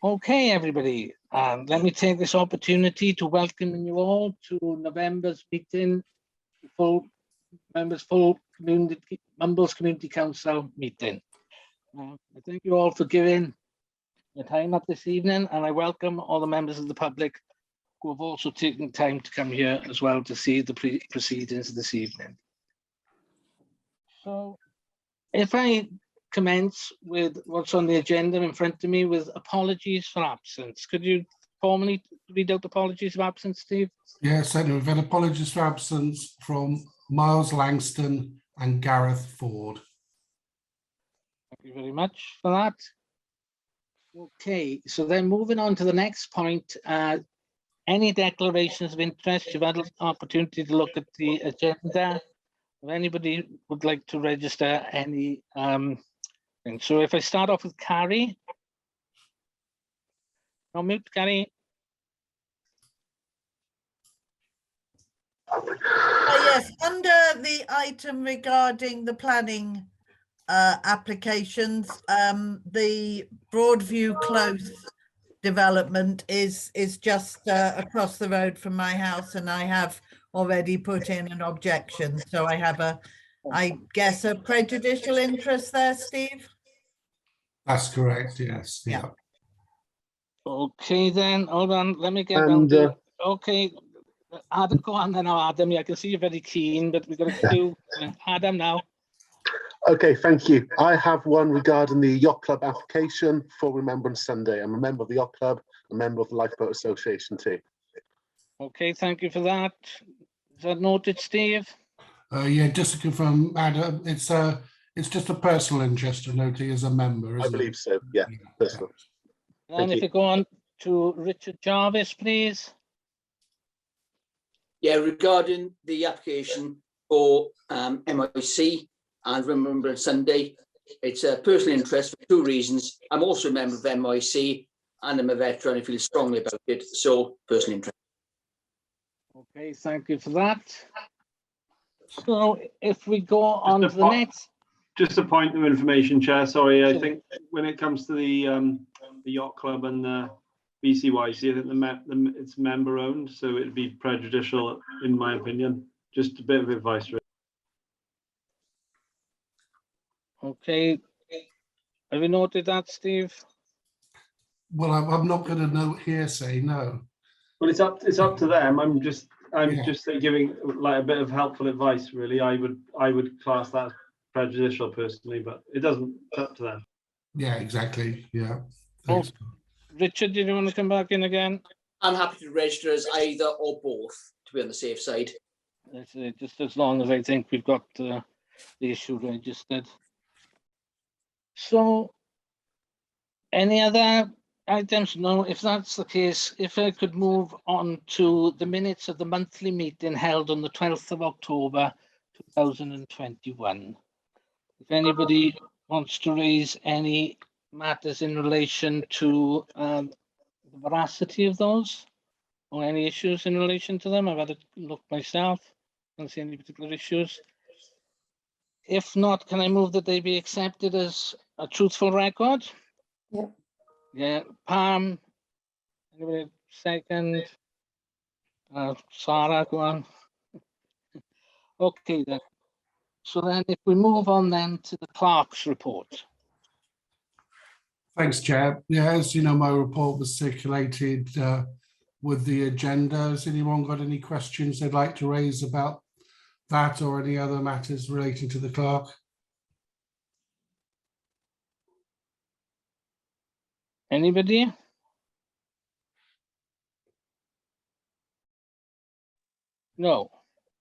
Okay, everybody, let me take this opportunity to welcome you all to November's meeting, full community, Mumbles Community Council meeting. I thank you all for giving your time up this evening, and I welcome all the members of the public who have also taken time to come here as well to see the proceedings this evening. So if I commence with what's on the agenda in front of me with apologies for absence. Could you formally read out apologies of absence, Steve? Yes, certainly. We've had apologies for absence from Miles Langston and Gareth Ford. Thank you very much for that. Okay, so then moving on to the next point, any declarations of interest? You've had an opportunity to look at the agenda. If anybody would like to register any, and so if I start off with Carrie. On mute, Carrie. Yes, under the item regarding the planning applications, the Broadview Close development is just across the road from my house, and I have already put in an objection. So I have I guess, a prejudicial interest there, Steve? That's correct, yes. Yeah. Okay, then, hold on, let me get down to, okay. Adam, go on then, Adam. Yeah, I can see you're very keen, but we've got to do Adam now. Okay, thank you. I have one regarding the Yacht Club application for Remembrance Sunday. I'm a member of the Yacht Club, a member of the Lifeboat Association too. Okay, thank you for that. Is that noted, Steve? Yeah, just to confirm, Adam, it's just a personal interest to note he is a member, isn't I believe so, yeah, personal. And if you go on to Richard Jarvis, please. Yeah, regarding the application for MIC and Remembrance Sunday, it's a personal interest for two reasons. I'm also a member of MIC and I'm a veteran. I feel strongly about it, so personal interest. Okay, thank you for that. So if we go on to the next. Just a point of information, Chair. Sorry, I think when it comes to the Yacht Club and the BCYC, I think it's member owned, so it'd be prejudicial in my opinion. Just a bit of advice. Really. Okay, have you noted that, Steve? Well, I'm not going to note hearsay, no. Well, it's up to them. I'm just giving like a bit of helpful advice. Really, I would class that as prejudicial personally, but it doesn't. It's up to them. Yeah, exactly. Yeah. Thanks. Oh, Richard, did you want to come back in again? I'm happy to register as either or both to be on the safe side. Just as long as I think we've got the issue registered. So, any other items? No, if that's the case, if I could move on to the minutes of the monthly meeting held on the 12th of October 2021. If anybody wants to raise any matters in relation to the veracity of those or any issues in relation to them, I've had a look myself. I don't see any particular issues. If not, can I move that they be accepted as a truthful record? Yeah. Yeah, Pam, anybody second? Sarah, go on. Okay then. So then if we move on then to the clerk's report. Thanks, Chair. Yeah, as you know, my report was circulated with the agenda. Has anyone got any questions they'd like to raise about that or any other matters relating to the clerk? Anybody? No.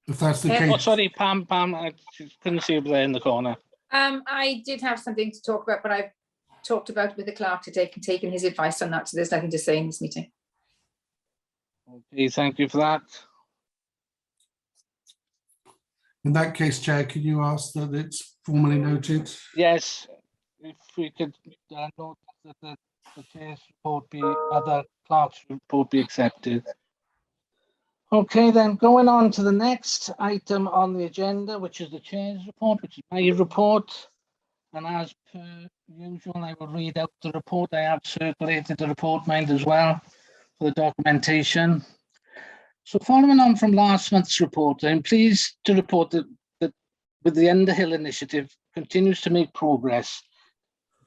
If that's the case. Oh, sorry, Pam, I couldn't see you there in the corner. I did have something to talk about, but I've talked about it with the clerk today and taken his advice on that, so there's nothing to say in this meeting. Okay, thank you for that. In that case, Chair, can you ask that it's formally noted? Yes, if we could note that the chair's report be, other clerk's report be accepted. Okay, then going on to the next item on the agenda, which is the chair's report, which is my report. And as per usual, I will read out the report. I have circulated the report, mind, as well, for the documentation. So following on from last month's report, I'm pleased to report that with the Underhill initiative continues to make progress.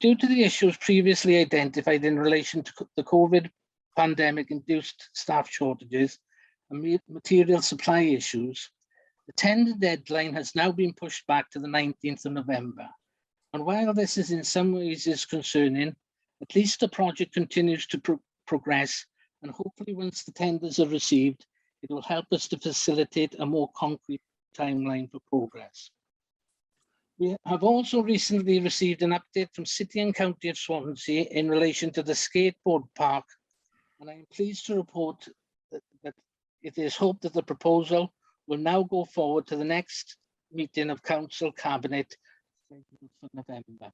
Due to the issues previously identified in relation to the COVID pandemic-induced staff shortages and material supply issues, the tender deadline has now been pushed back to the 19th of November. And while this is in some ways is concerning, at least the project continues to progress, and hopefully once the tenders are received, it will help us to facilitate a more concrete timeline for progress. We have also recently received an update from City and County of Swansea in relation to the skateboard park, and I am pleased to report that it is hoped that the proposal will now go forward to the next meeting of Council Cabinet for November.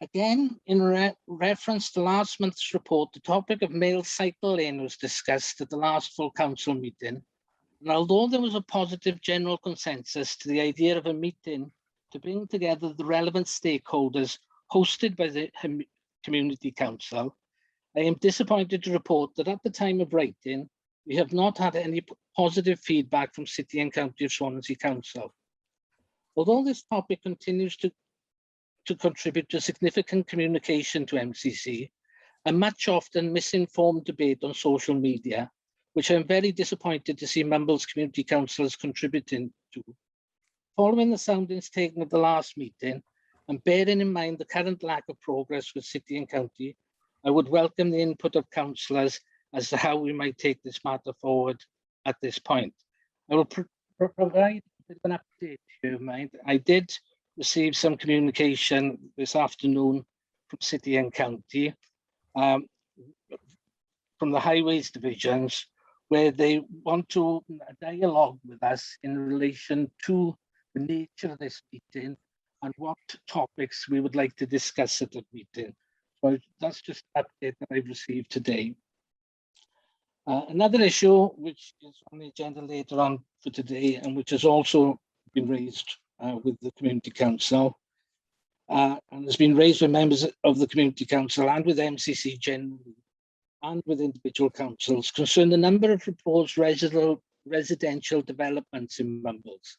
Again, in reference to last month's report, the topic of male cycle lane was discussed at the last full council meeting. And although there was a positive general consensus to the idea of a meeting to bring together the relevant stakeholders hosted by the Community Council, I am disappointed to report that at the time of writing, we have not had any positive feedback from City and County of Swansea Council. Although this topic continues to contribute to significant communication to MCC, a much often misinformed debate on social media, which I'm very disappointed to see Mumbles Community Councillors contributing to. Following the soundings taken at the last meeting, and bearing in mind the current lack of progress with City and County, I would welcome the input of councillors as to how we might take this matter forward at this point. I will provide a bit of an update here, mind. I did receive some communication this afternoon from City and County, from the Highways divisions, where they want to dialogue with us in relation to the nature of this meeting and what topics we would like to discuss at the meeting. So that's just an update that I've received today. Another issue which is on the agenda later on for today, and which has also been raised with the Community Council, and has been raised with members of the Community Council and with MCC generally, and with individual councils, concern the number of proposed residential developments in Mumbles.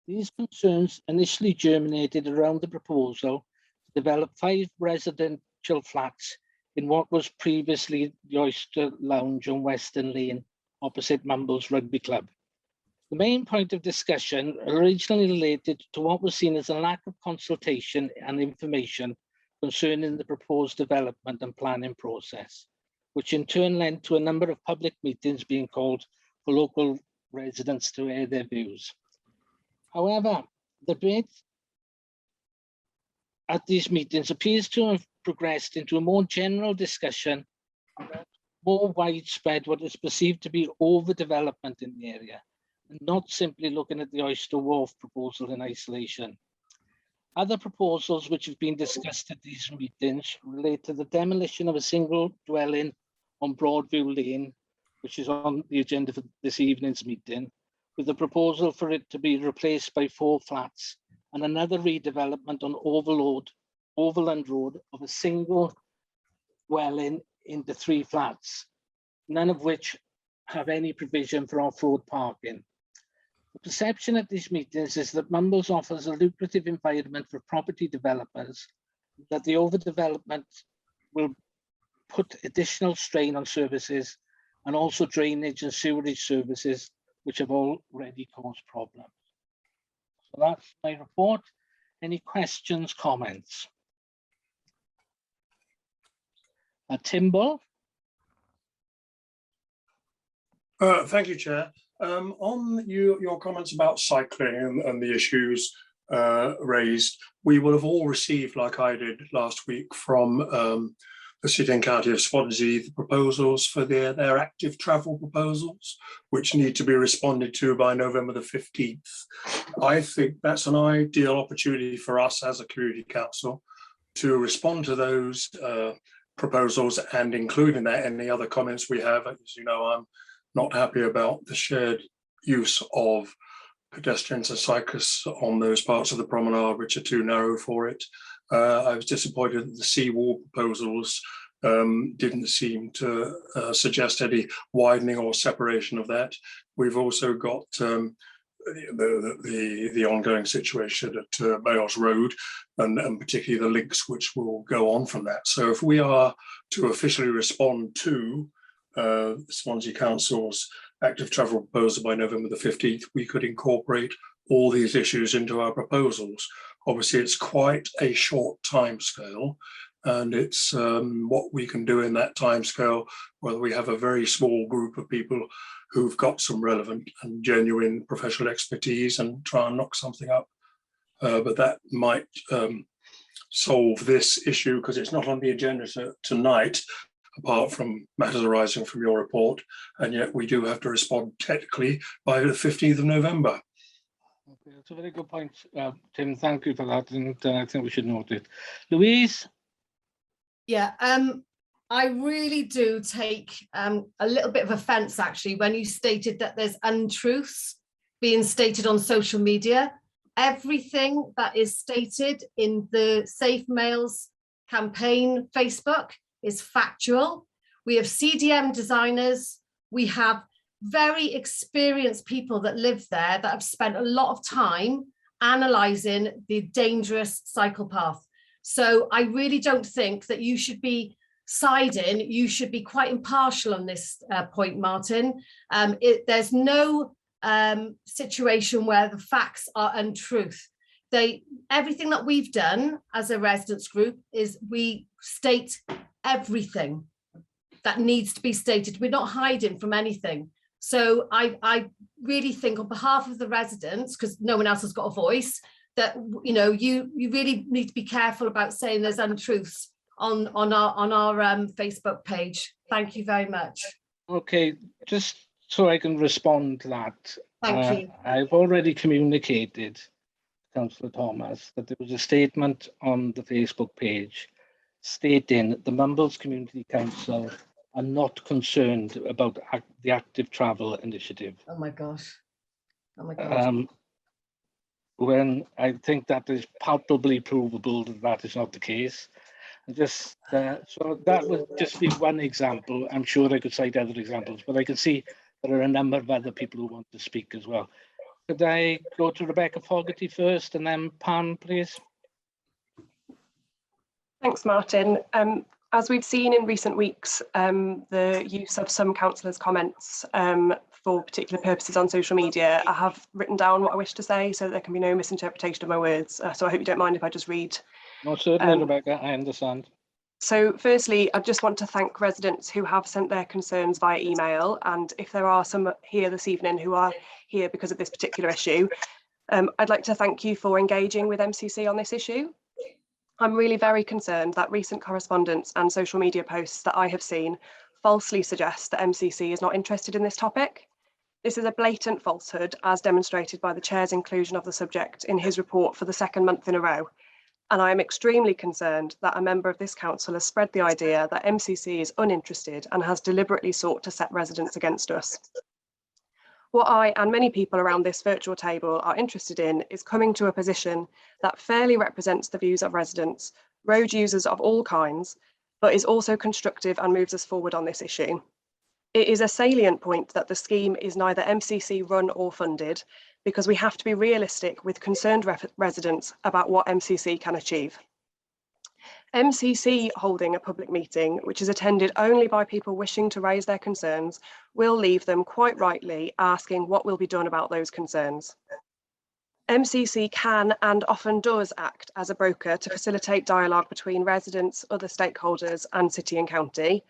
These concerns initially germinated around the proposal to develop 5 residential flats in what was previously the Oyster Lounge on Western Lane, opposite Mumbles Rugby Club. The main point of discussion originally related to what was seen as a lack of consultation and information concerning the proposed development and planning process, which in turn led to a number of public meetings being called for local residents to air their views. However, the debate at these meetings appears to have progressed into a more general discussion about more widespread what is perceived to be overdevelopment in the area, and not simply looking at the Oyster Wharf proposal in isolation. Other proposals which have been discussed at these meetings relate to the demolition of a single dwelling on Broadview Lane, which is on the agenda for this evening's meeting, with the proposal for it to be replaced by 4 flats, and another redevelopment on Overland Road of a single dwelling into 3 flats, none of which have any provision for off-road parking. The perception at these meetings is that Mumbles offers a lucrative environment for property developers, that the overdevelopment will put additional strain on services and also drainage and sewerage services, which have already caused problems. So that's my report. Any questions, comments? Timbo? Thank you, Chair. On your comments about cycling and the issues raised, we will have all received, like I did last week, from the City and County of Swansea, the proposals for their active travel proposals, which need to be responded to by November the 15th. I think that's an ideal opportunity for us as a community council to respond to those proposals and include in that any other comments we have. As you know, I'm not happy about the shared use of pedestrians and cyclists on those parts of the promenade which are too narrow for it. I was disappointed that the seawall proposals didn't seem to suggest any widening or separation of that. We've also got the ongoing situation at Mayos Road and particularly the links which will go on from that. So if we are to officially respond to Swansea Council's active travel proposal by November the 15th, we could incorporate all these issues into our proposals. Obviously, it's quite a short timescale, and it's what we can do in that timescale, whether we have a very small group of people who've got some relevant and genuine professional expertise and try and knock something up. But that might solve this issue because it's not on the agenda tonight, apart from matters arising from your report, and yet we do have to respond technically by the 15th of November. Okay, that's a very good point, Tim. Thank you for that, and I think we should note it. Louise? Yeah, I really do take a little bit of offence, actually, when you stated that there's untruths being stated on social media. Everything that is stated in the Safe Males campaign Facebook is factual. We have CDM designers, we have very experienced people that live there that have spent a lot of time analysing the dangerous cycle path. So I really don't think that you should be siding, you should be quite impartial on this point, Martin. There's no situation where the facts are untruth. Everything that we've done as a residents group is we state everything that needs to be stated. We're not hiding from anything. So I really think on behalf of the residents, because no one else has got a voice, that you really need to be careful about saying there's untruths on our Facebook page. Thank you very much. Okay, just so I can respond to that. Thank you. I've already communicated to Councillor Thomas that there was a statement on the Facebook page stating that the Mumbles Community Council are not concerned about the active travel initiative. Oh my gosh. Oh my gosh. When I think that is palpably provable that that is not the case. Just so that would just be one example. I'm sure I could cite other examples, but I can see there are a number of other people who want to speak as well. Could I go to Rebecca Fogarty first and then Pam, please? Thanks, Martin. As we've seen in recent weeks, the use of some councillors' comments for particular purposes on social media, I have written down what I wish to say so there can be no misinterpretation of my words. So I hope you don't mind if I just read. No, certainly, Rebecca, I understand. So firstly, I just want to thank residents who have sent their concerns via email. And if there are some here this evening who are here because of this particular issue, I'd like to thank you for engaging with MCC on this issue. I'm really very concerned that recent correspondence and social media posts that I have seen falsely suggest that MCC is not interested in this topic. This is a blatant falsehood, as demonstrated by the Chair's inclusion of the subject in his report for the second month in a row. And I am extremely concerned that a member of this council has spread the idea that MCC is uninterested and has deliberately sought to set residents against us. What I and many people around this virtual table are interested in is coming to a position that fairly represents the views of residents, road users of all kinds, but is also constructive and moves us forward on this issue. It is a salient point that the scheme is neither MCC run or funded, because we have to be realistic with concerned residents about what MCC can achieve. MCC holding a public meeting, which is attended only by people wishing to raise their concerns, will leave them quite rightly asking what will be done about those concerns. MCC can and often does act as a broker to facilitate dialogue between residents, other stakeholders and city and county.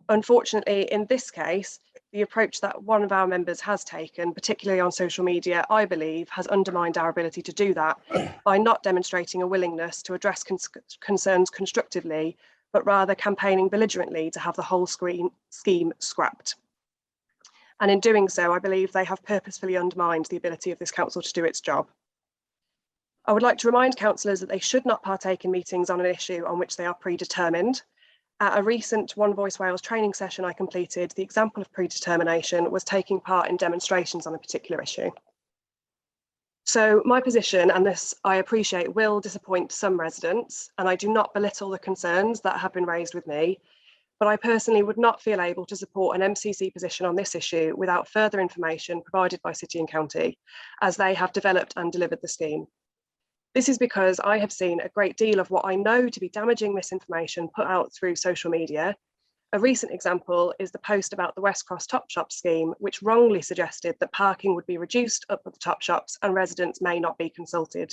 Unfortunately, in this case, the approach that one of our members has taken, particularly on social media, I believe, has undermined our ability to do that by not demonstrating a willingness to address concerns constructively, but rather campaigning belligerently to have the whole scheme scrapped. And in doing so, I believe they have purposefully undermined the ability of this council to do its job. I would like to remind councillors that they should not partake in meetings on an issue on which they are predetermined. At a recent One Voice Wales training session I completed, the example of predetermination was taking part in demonstrations on a particular issue. So my position, and this I appreciate, will disappoint some residents, and I do not belittle the concerns that have been raised with me, but I personally would not feel able to support an MCC position on this issue without further information provided by City and County, as they have developed and delivered the scheme. This is because I have seen a great deal of what I know to be damaging misinformation put out through social media. A recent example is the post about the West Cross Top Shop scheme, which wrongly suggested that parking would be reduced up at the Top Shops and residents may not be consulted.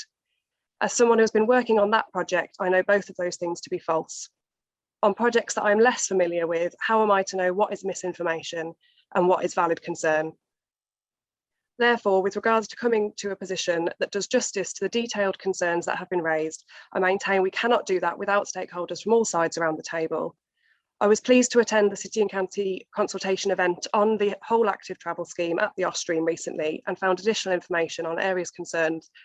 As someone who has been working on that project, I know both of those things to be false. On projects that I'm less familiar with, how am I to know what is misinformation and what is valid concern? Therefore, with regards to coming to a position that does justice to the detailed concerns that have been raised, I maintain we cannot do that without stakeholders from all sides around the table. I was pleased to attend the City and County consultation event on the whole active travel scheme at the Ostream recently and found additional information on areas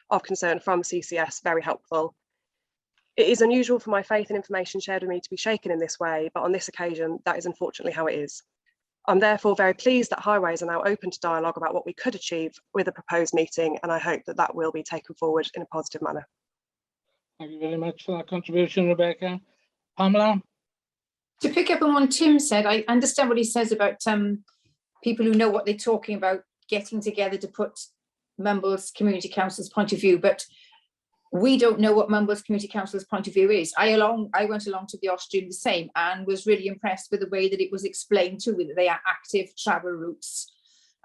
of concern from CCS very helpful. It is unusual for my faith and information shared with me to be shaken in this way, but on this occasion, that is unfortunately how it is. I'm therefore very pleased that Highways are now open to dialogue about what we could achieve with a proposed meeting, and I hope that that will be taken forward in a positive manner. Thank you very much for that contribution, Rebecca. Pamela? To pick up on what Tim said, I understand what he says about people who know what they're talking about getting together to put Mumbles Community Council's point of view, but we don't know what Mumbles Community Council's point of view is. I went along to the Austrian the same and was really impressed with the way that it was explained to me that they are active travel routes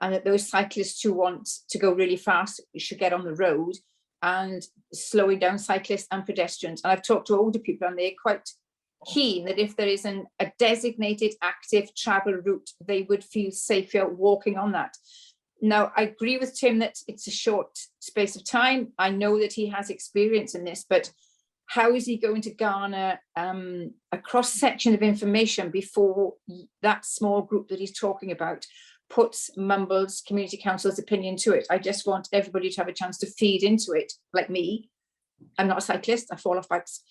and that those cyclists who want to go really fast should get on the road, and slowing down cyclists and pedestrians. And I've talked to older people and they're quite keen that if there is a designated active travel route, they would feel safer walking on that. Now, I agree with Tim that it's a short space of time. I know that he has experience in this, but how is he going to garner a cross-section of information before that small group that he's talking about puts Mumbles Community Council's opinion to it? I just want everybody to have a chance to feed into it, like me. I'm not a cyclist, I fall off bikes.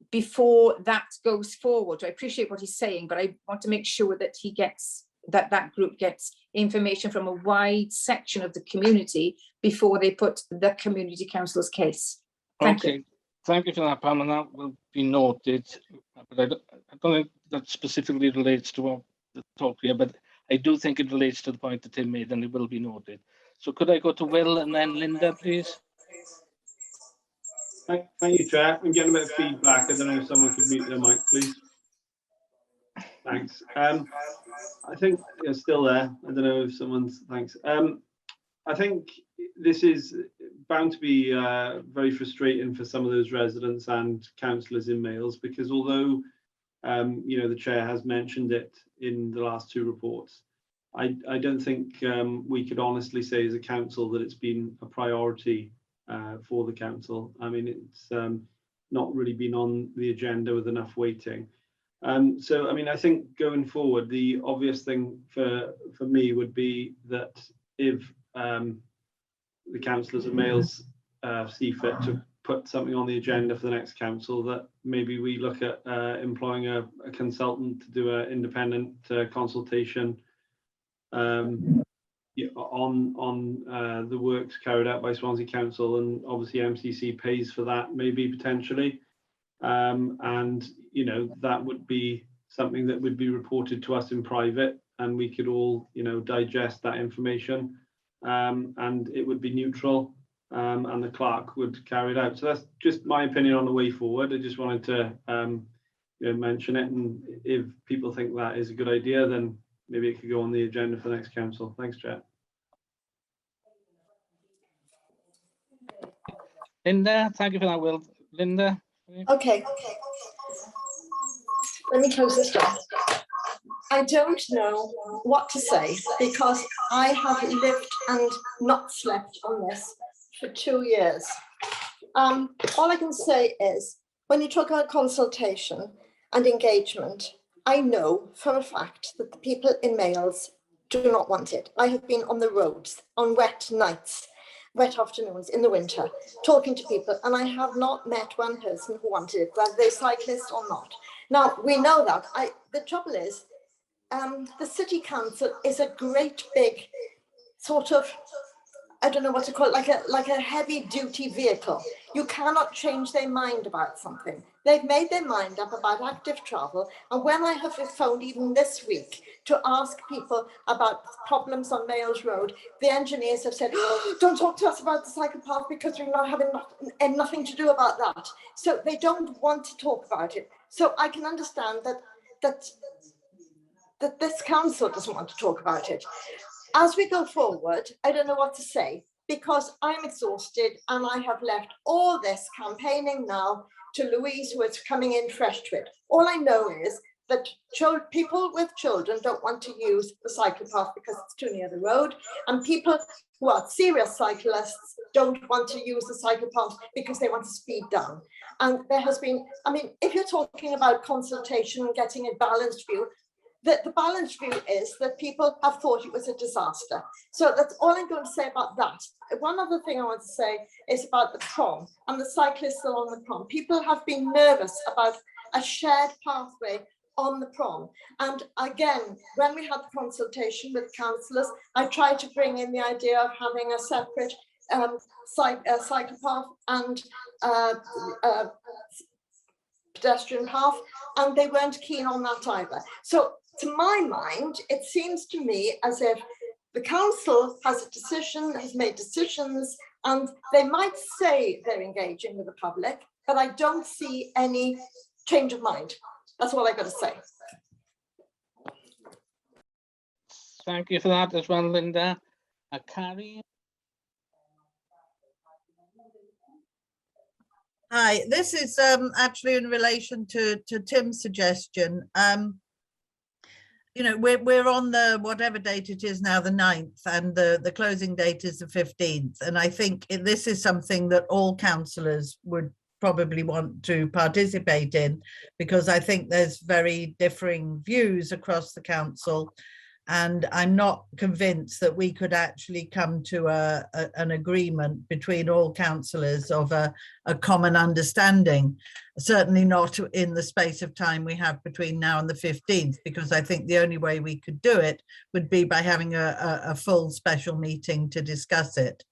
Before that goes forward. I appreciate what he's saying, but I want to make sure that he gets that group gets information from a wide section of the community before they put the community council's case. Thank you. Thank you for that, Pam, and that will be noted. But I don't think that specifically relates to what the talk here, but I do think it relates to the point that Tim made, and it will be noted. So could I go to Will and then Linda, please? Thank you, Chair. I'm getting a bit of feedback. I don't know if someone could mute their mic, please. Thanks. I think you're still there. I don't know if someone's, thanks. I think this is bound to be very frustrating for some of those residents and councillors in Wales, because although the Chair has mentioned it in the last two reports, I don't think we could honestly say as a council that it's been a priority for the council. I mean, it's not really been on the agenda with enough weighting. So, I mean, I think going forward, the obvious thing for me would be that if the councillors of Wales see fit to put something on the agenda for the next council, that maybe we look at employing a consultant to do an independent consultation on the works carried out by Swansea Council, and obviously MCC pays for that, maybe potentially. And that would be something that would be reported to us in private, and we could all digest that information, and it would be neutral, and the clerk would carry it out. So that's just my opinion on the way forward. I just wanted to mention it, and if people think that is a good idea, then maybe it could go on the agenda for the next council. Thanks, Chair. Linda, thank you for that, Will. Linda? Okay. Let me close this door. I don't know what to say because I have lived and not slept on this for 2 years. All I can say is, when you talk about consultation and engagement, I know for a fact that the people in Wales do not want it. I have been on the roads on wet nights, wet afternoons in the winter, talking to people, and I have not met one person who wanted it, whether they're cyclists or not. Now, we know that. The trouble is, the City Council is a great big sort of I don't know what to call it, like a heavy duty vehicle. You cannot change their mind about something. They've made their mind up about active travel. And when I have phoned even this week to ask people about problems on Nails Road, the engineers have said, oh, don't talk to us about the cycle path because we're not having nothing to do about that. So they don't want to talk about it. So I can understand that this council doesn't want to talk about it. As we go forward, I don't know what to say because I'm exhausted and I have left all this campaigning now to Louise, who is coming in fresh to it. All I know is that people with children don't want to use the cycle path because it's too near the road, and people who are serious cyclists don't want to use the cycle path because they want to speed down. And there has been, I mean, if you're talking about consultation and getting a balanced view, the balanced view is that people have thought it was a disaster. So that's all I'm going to say about that. One other thing I want to say is about the prom and the cyclists along the prom. People have been nervous about a shared pathway on the prom. And again, when we had the consultation with councillors, I tried to bring in the idea of having a separate cycle path and pedestrian path, and they weren't keen on that either. So to my mind, it seems to me as if the council has made decisions, and they might say they're engaging with the public, but I don't see any change of mind. That's all I got to say. Thank you for that as well, Linda. Carrie? Hi, this is actually in relation to Tim's suggestion. You know, we're on the whatever date it is now, the 9th, and the closing date is the 15th. And I think this is something that all councillors would probably want to participate in, because I think there's very differing views across the council. And I'm not convinced that we could actually come to an agreement between all councillors of a common understanding. Certainly not in the space of time we have between now and the 15th, because I think the only way we could do it would be by having a full special meeting to discuss it.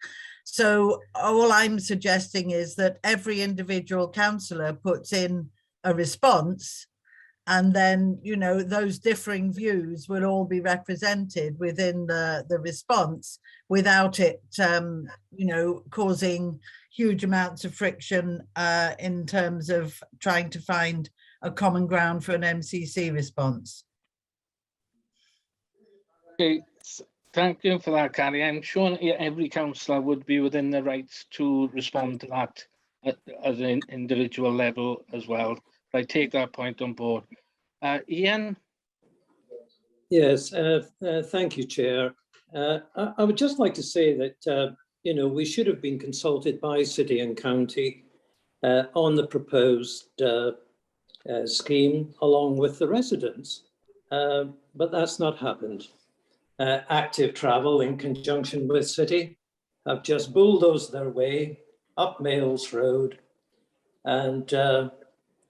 So all I'm suggesting is that every individual councillor puts in a response, and then, you know, those differing views will all be represented within the response without it, you know, causing huge amounts of friction in terms of trying to find a common ground for an MCC response. Okay, thank you for that, Carrie. I'm sure every councillor would be within their rights to respond to that at an individual level as well. But I take that point on board. Ian? Yes, thank you, Chair. I would just like to say that, you know, we should have been consulted by City and County on the proposed scheme along with the residents, but that's not happened. Active Travel, in conjunction with City, have just bulldozed their way up Nails Road and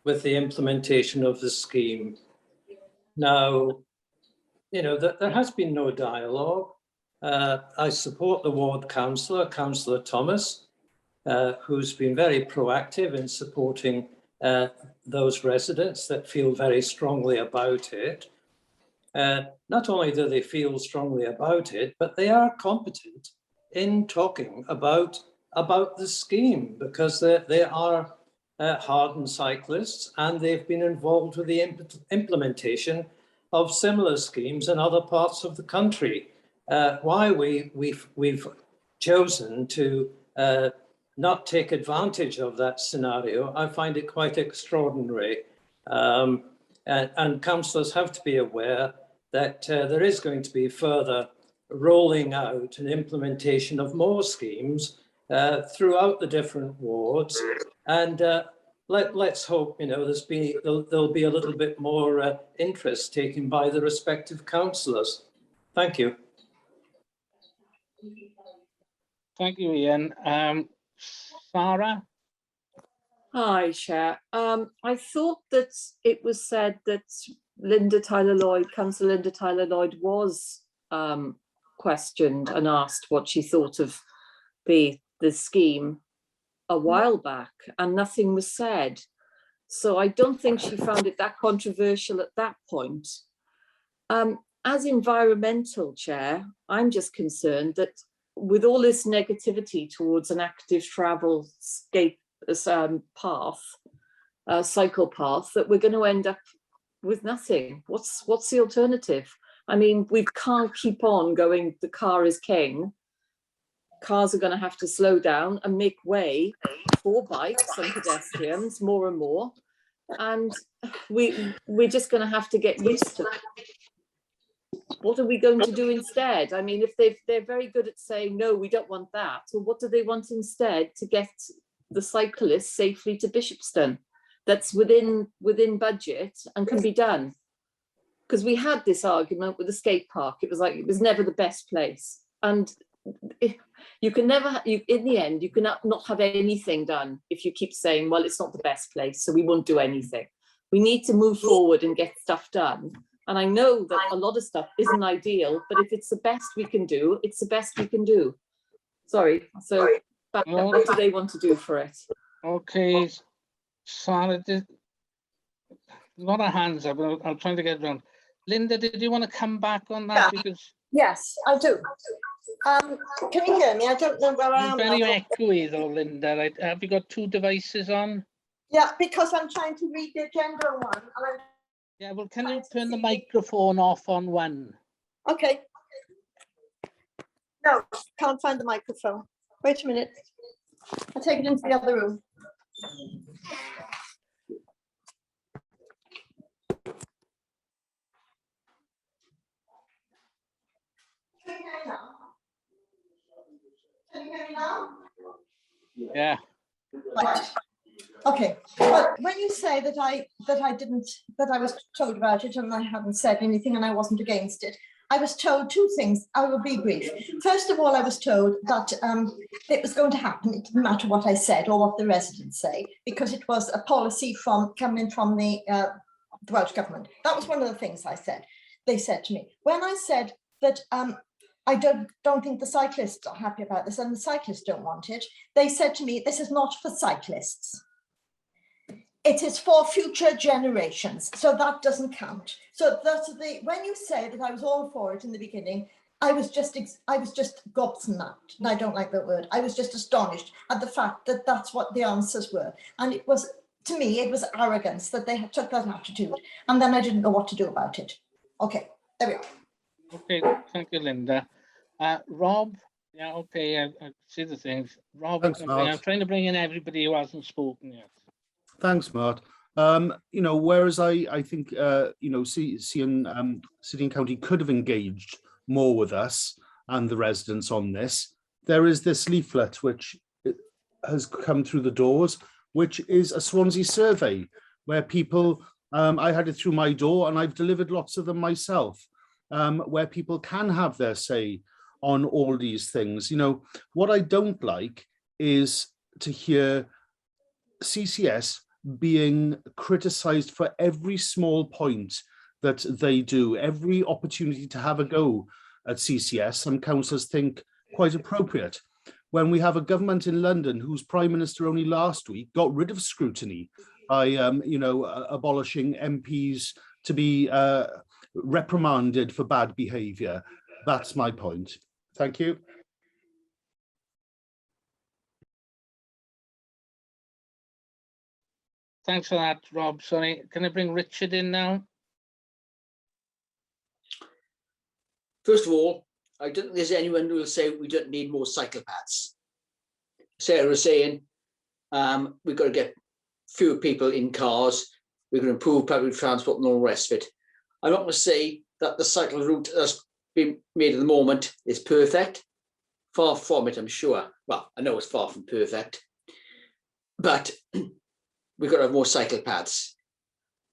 with the implementation of the scheme. Now, you know, there has been no dialogue. I support the ward councillor, Councillor Thomas, who's been very proactive in supporting those residents that feel very strongly about it. Not only do they feel strongly about it, but they are competent in talking about the scheme, because they are hardened cyclists, and they've been involved with the implementation of similar schemes in other parts of the country. Why we've chosen to not take advantage of that scenario, I find it quite extraordinary. And councillors have to be aware that there is going to be further rolling out and implementation of more schemes throughout the different wards, and let's hope, you know, there'll be a little bit more interest taken by the respective councillors. Thank you. Thank you, Ian. Sarah? Hi, Chair. I thought that it was said that Linda Tyler-Lloyd, Councillor Linda Tyler-Lloyd, was questioned and asked what she thought of be the scheme a while back and nothing was said. So I don't think she found it that controversial at that point. As environmental chair, I'm just concerned that with all this negativity towards an active travel path, cycle path, that we're going to end up with nothing. What's the alternative? I mean, we can't keep on going, the car is king. Cars are going to have to slow down and make way for bikes and pedestrians more and more. And we're just going to have to get used to it. What are we going to do instead? I mean, if they're very good at saying, no, we don't want that. Well, what do they want instead to get the cyclists safely to Bishopston? That's within budget and can be done. Because we had this argument with the skate park. It was like, it was never the best place. And you can never, in the end, you cannot not have anything done if you keep saying, well, it's not the best place, so we won't do anything. We need to move forward and get stuff done. And I know that a lot of stuff isn't ideal, but if it's the best we can do, it's the best we can do. Sorry. So what do they want to do for it? Okay, Sarah, a lot of hands up. I'm trying to get around. Linda, did you want to come back on that? Yeah. Because yes, I do. Can you hear me? I don't know where I am. Very echoey though, Linda. Have you got two devices on? Yeah, because I'm trying to read the agenda on one. Yeah, well, can you turn the microphone off on one? Okay. No, can't find the microphone. Wait a minute. I'll take it into the other room. Can you hear me now? Yeah. Right. Okay. Well, when you say that I was told about it and I haven't said anything and I wasn't against it, I was told two things. I will be brief. First of all, I was told that it was going to happen. It didn't matter what I said or what the residents say, because it was a policy coming from the Welsh government. That was one of the things I said. They said to me when I said that I don't think the cyclists are happy about this and the cyclists don't want it. They said to me, this is not for cyclists. It is for future generations, so that doesn't count. So that's when you say that I was all for it in the beginning, I was just gobsmacked. I don't like that word. I was just astonished at the fact that that's what the answers were, and it was, to me, it was arrogance that they took that attitude, and then I didn't know what to do about it. Okay, there we are. Okay, thank you, Linda. Rob, yeah, okay, I see the things. Rob, Thanks, I'm trying to bring in everybody who hasn't spoken yet. Thanks, Mart. You know, whereas I think, you know, City and County could have engaged more with us and the residents on this, there is this leaflet which has come through the doors, which is a Swansea survey where people, I had it through my door and I've delivered lots of them myself, where people can have their say on all these things. You know, what I don't like is to hear CCS being criticised for every small point that they do, every opportunity to have a go at CCS. Some councillors think quite appropriate. When we have a government in London whose Prime Minister only last week got rid of scrutiny by, you know, abolishing MPs to be reprimanded for bad behaviour. That's my point. Thank you. Thanks for that, Rob. Sorry, can I bring Richard in now? First of all, I don't think there's anyone who will say we don't need more cycle paths. Sarah was saying we've got to get fewer people in cars, we're going to improve public transport and all the rest of it. I'm not going to say that the cycle route that's been made at the moment is perfect. Far from it, I'm sure. Well, I know it's far from perfect, but we've got to have more cycle paths.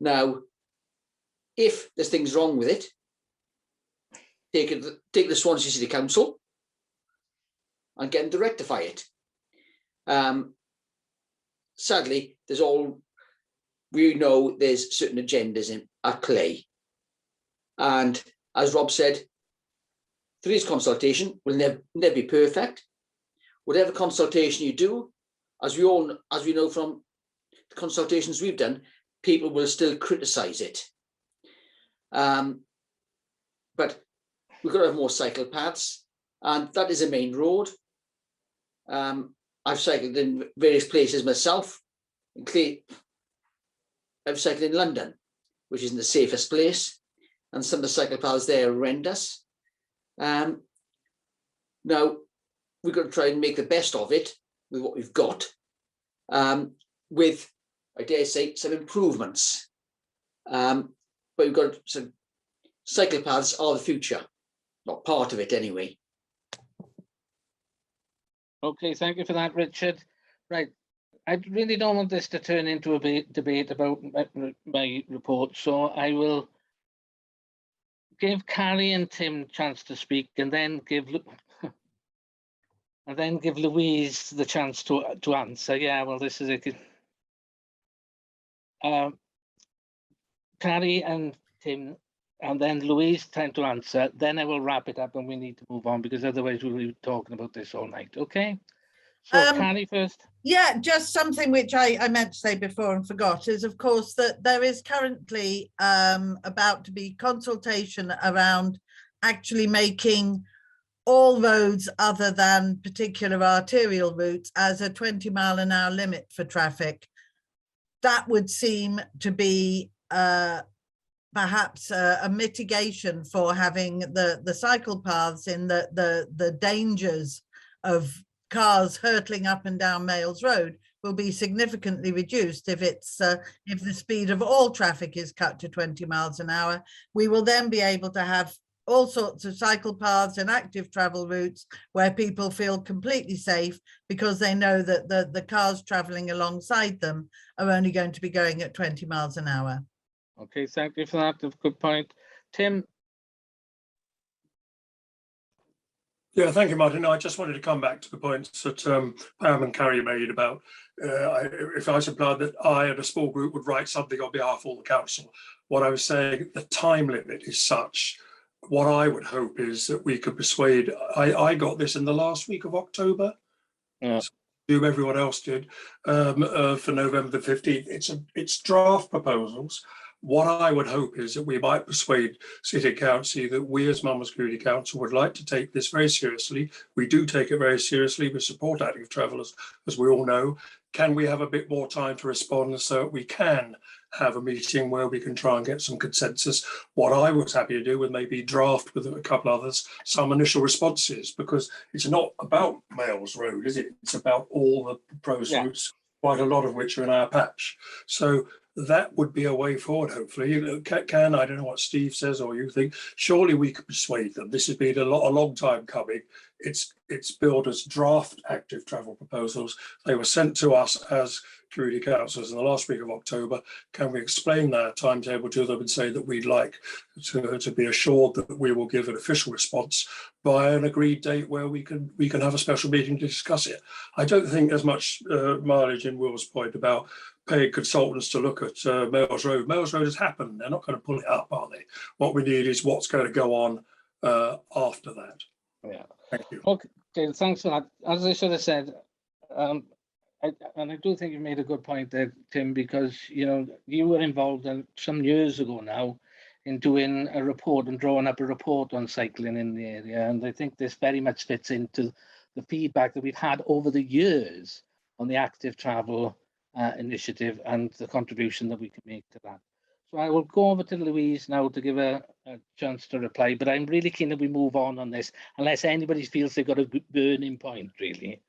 Now, if there's things wrong with it, take the Swansea City Council and get them to rectify it. Sadly, we know there's certain agendas at play. And as Rob said, today's consultation will never be perfect. whatever consultation you do, as we know from the consultations we've done, people will still criticise it. But we've got to have more cycle paths, and that is a main road. I've cycled in various places myself. I've cycled in London, which isn't the safest place, and some of the cycle paths there are horrendous. Now, we've got to try and make the best of it with what we've got, with, I dare say, some improvements. But we've got some cycle paths are the future, not part of it anyway. Okay, thank you for that, Richard. Right, I really don't want this to turn into a debate about my report, so I will give Carrie and Tim a chance to speak, and then give Louise the chance to answer. Yeah, well, this is a Carrie and Tim, and then Louise time to answer. Then I will wrap it up, and we need to move on because otherwise we'll be talking about this all night. Okay. So Carrie first. Yeah, just something which I meant to say before and forgot is, of course, that there is currently about to be consultation around actually making all roads other than particular arterial routes as a 20-mile-an-hour limit for traffic. That would seem to be perhaps a mitigation for having the cycle paths in the dangers of cars hurtling up and down Males Road will be significantly reduced if if the speed of all traffic is cut to 20 miles an hour. We will then be able to have all sorts of cycle paths and active travel routes where people feel completely safe because they know that the cars traveling alongside them are only going to be going at 20 miles an hour. Okay, thank you for that. Good point. Tim. Yeah, thank you, Martin. I just wanted to come back to the points that Pam and Carrie made about if I supplied that I and a small group would write something on behalf of all the council. What I was saying, the time limit is such. What I would hope is that we could persuade, I got this in the last week of October. Yeah. So everyone else did, for November the 15th. It's draft proposals. What I would hope is that we might persuade City Council that we as Monmouth Community Council would like to take this very seriously. We do take it very seriously. We support active travellers, as we all know. Can we have a bit more time to respond so that we can have a meeting where we can try and get some consensus? What I was happy to do was maybe draft with a couple others some initial responses, because it's not about Males Road, is it? It's about all the proposed routes, quite a lot of which are in our patch. So that would be a way forward, hopefully. I don't know what Steve says or you think, surely we could persuade them. This has been a long time coming. It's billed as draft active travel proposals. They were sent to us as community councillors in the last week of October. Can we explain that timetable to them and say that we'd like to be assured that we will give an official response by an agreed date where we can have a special meeting to discuss it? I don't think there's much mileage in Will's point about paying consultants to look at Males Road. Males Road has happened. They're not going to pull it up, are they? What we need is what's going to go on after that. Yeah. Thank you. Okay, thanks for that. As I sort of said, and I do think you made a good point there, Tim, because you were involved some years ago now in doing a report and drawing up a report on cycling in the area, and I think this very much fits into the feedback that we've had over the years on the active travel initiative and the contribution that we can make to that. So I will go over to Louise now to give a chance to reply, but I'm really keen that we move on this, unless anybody feels they've got a good burning point, really.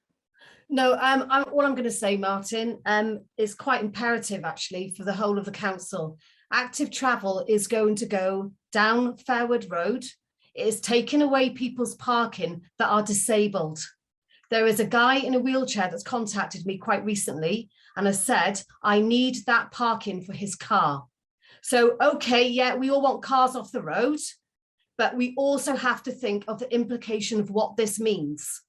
No, what I'm going to say, Martin, is quite imperative actually for the whole of the council. Active travel is going to go down Fairwood Road. It is taking away people's parking that are disabled. There is a guy in a wheelchair that's contacted me quite recently and has said, I need that parking for his car. So, okay, yeah, we all want cars off the road, but we also have to think of the implication of what this means.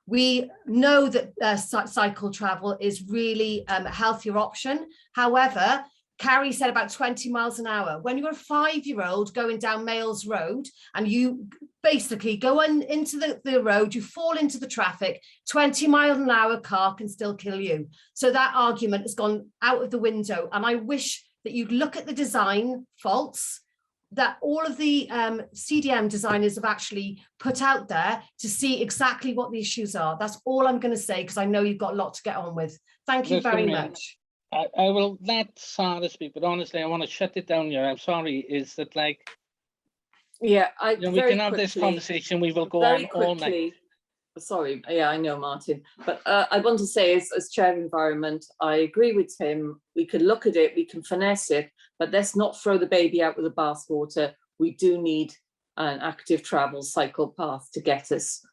We know that cycle travel is really a healthier option. However, Carrie said about 20 miles an hour. When you're a 5-year-old going down Males Road and you basically go into the road, you fall into the traffic, 20-mile-an-hour car can still kill you. So that argument has gone out of the window. And I wish that you'd look at the design faults that all of the CDM designers have actually put out there to see exactly what the issues are. That's all I'm going to say, because I know you've got a lot to get on with. Thank you very much. I will let Sarah speak, but honestly, I want to shut it down here. I'm sorry, is that like, Yeah, we can have this conversation, we will go on all night. Sorry, yeah, I know, Martin, but I want to say as Chair of Environment, I agree with him. We can look at it, we can finesse it, but let's not throw the baby out with the bathwater. We do need an active travel cycle path to get us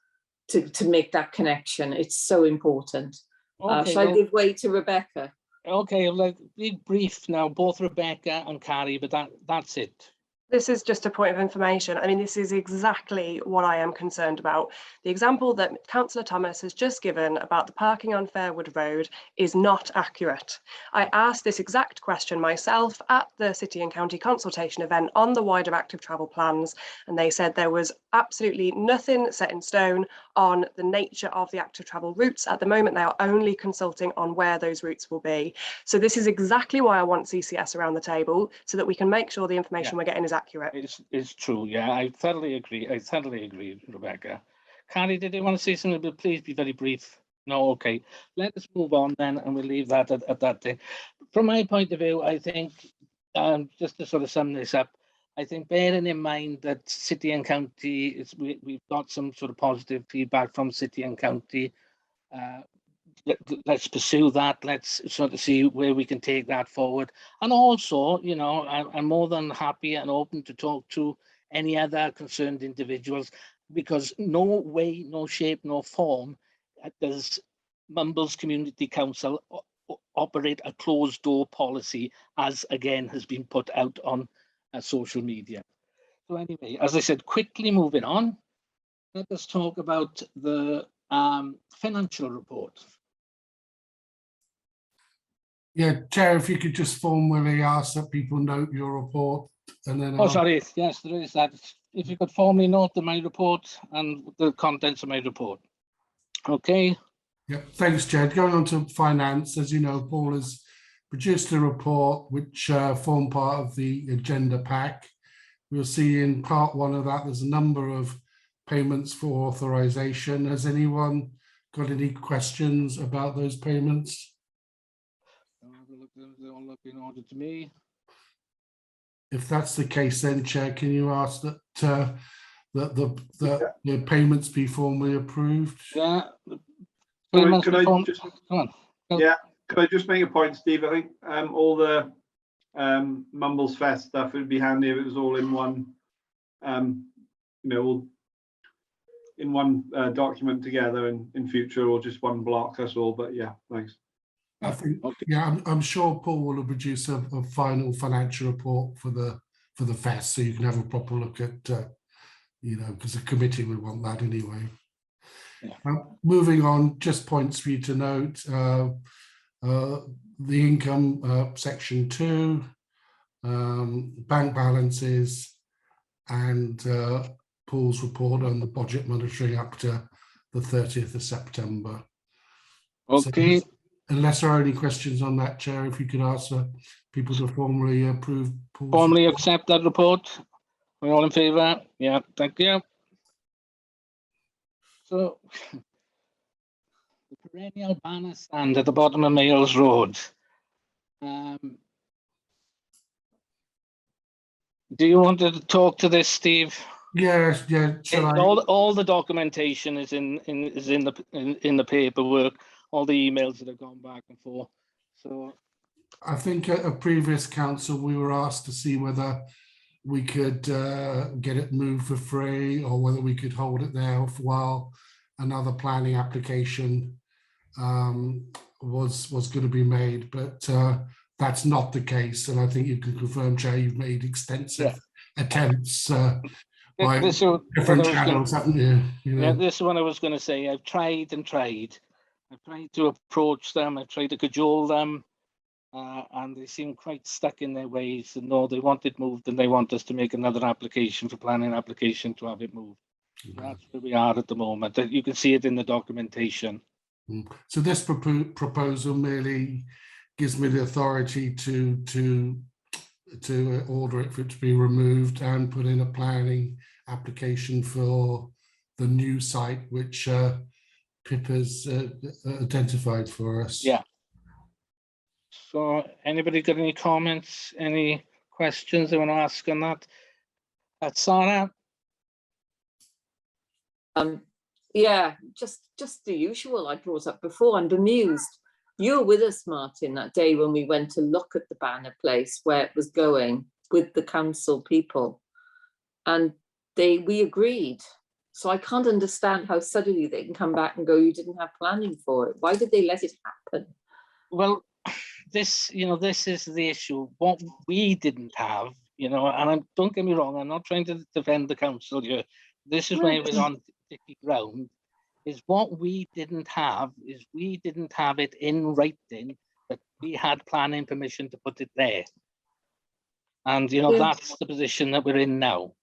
to make that connection. It's so important. Okay, shall I give way to Rebecca? Okay, like be brief now, both Rebecca and Carrie, but that's it. This is just a point of information. I mean, this is exactly what I am concerned about. The example that Councillor Thomas has just given about the parking on Fairwood Road is not accurate. I asked this exact question myself at the City and County consultation event on the wider active travel plans, and they said there was absolutely nothing set in stone on the nature of the active travel routes. At the moment, they are only consulting on where those routes will be. So this is exactly why I want CCS around the table, so that we can make sure the information we're getting is accurate. It's true, yeah, I thoroughly agree. I thoroughly agree, Rebecca. Carrie, did you want to say something, but please be very brief? No, okay. Let us move on then, and we'll leave that at that thing. From my point of view, I think, just to sort of sum this up, I think bearing in mind that City and County, we've got some sort of positive feedback from City and County. Let's pursue that. Let's sort of see where we can take that forward. And also, you know, I'm more than happy and open to talk to any other concerned individuals, because no way, no shape, no form does Mumbles Community Council operate a closed door policy, as again has been put out on social media. So anyway, as I said, quickly moving on, let us talk about the financial report. Yeah, Chair, if you could just formally ask that people note your report, and then. Oh, sorry. Yes, there is that. If you could formally note my report and the contents of my report. Okay. Yeah, thanks, Chair. Going on to finance, as you know, Paul has produced a report which formed part of the agenda pack. We'll see in part one of that, there's a number of payments for authorization. Has anyone got any questions about those payments? They all look in order to me. If that's the case, then Chair, can you ask that the payments be formally approved? Yeah. Sorry, could I just make a point, Steve? I think all the Mumbles Fest stuff, would be handy if it was all in one, in one document together in future, or just one block. That's all. But yeah, thanks. I think, yeah, I'm sure Paul will produce a final financial report for the fest, so you can have a proper look at, because the committee would want that anyway. Yeah. Moving on, just points for you to note: the income section 2, bank balances, and Paul's report on the budget monitoring up to the 30th of September. Okay. So, unless there are any questions on that, Chair, if you could ask people to formally approve. Formally accept that report. We're all in favour? Yeah, thank you. So, the perennial banner stand at the bottom of Males Road. Do you want to talk to this, Steve? Yes, yeah. All the documentation is in the paperwork. All the emails that have gone back and forth. So I think at a previous council we were asked to see whether we could get it moved for free, or whether we could hold it there while another planning application was going to be made, but that's not the case. And I think you can confirm, Chair, you've made extensive attempts by different channels, haven't you? Yeah, this is what I was going to say. I've tried and tried. I've tried to approach them. I've tried to cajole them. and they seem quite stuck in their ways. And no, they want it moved, and they want us to make another application for planning application to have it moved. So that's where we are at the moment. You can see it in the documentation. So this proposal merely gives me the authority to order it for it to be removed and put in a planning application for the new site, which Pip has identified for us. Yeah. So anybody got any comments, any questions they want to ask on that? Sarah? Yeah, just the usual I brought up before. I'm bemused. You were with us, Martin, that day when we went to look at the Banner Place, where it was going with the council people, and we agreed. So I can't understand how suddenly they can come back and go, you didn't have planning for it. Why did they let it happen? Well, this is the issue. What we didn't have, and don't get me wrong, I'm not trying to defend the council here. This is where we're on sticky ground. Is what we didn't have is we didn't have it in writing that we had planning permission to put it there. And that's the position that we're in now.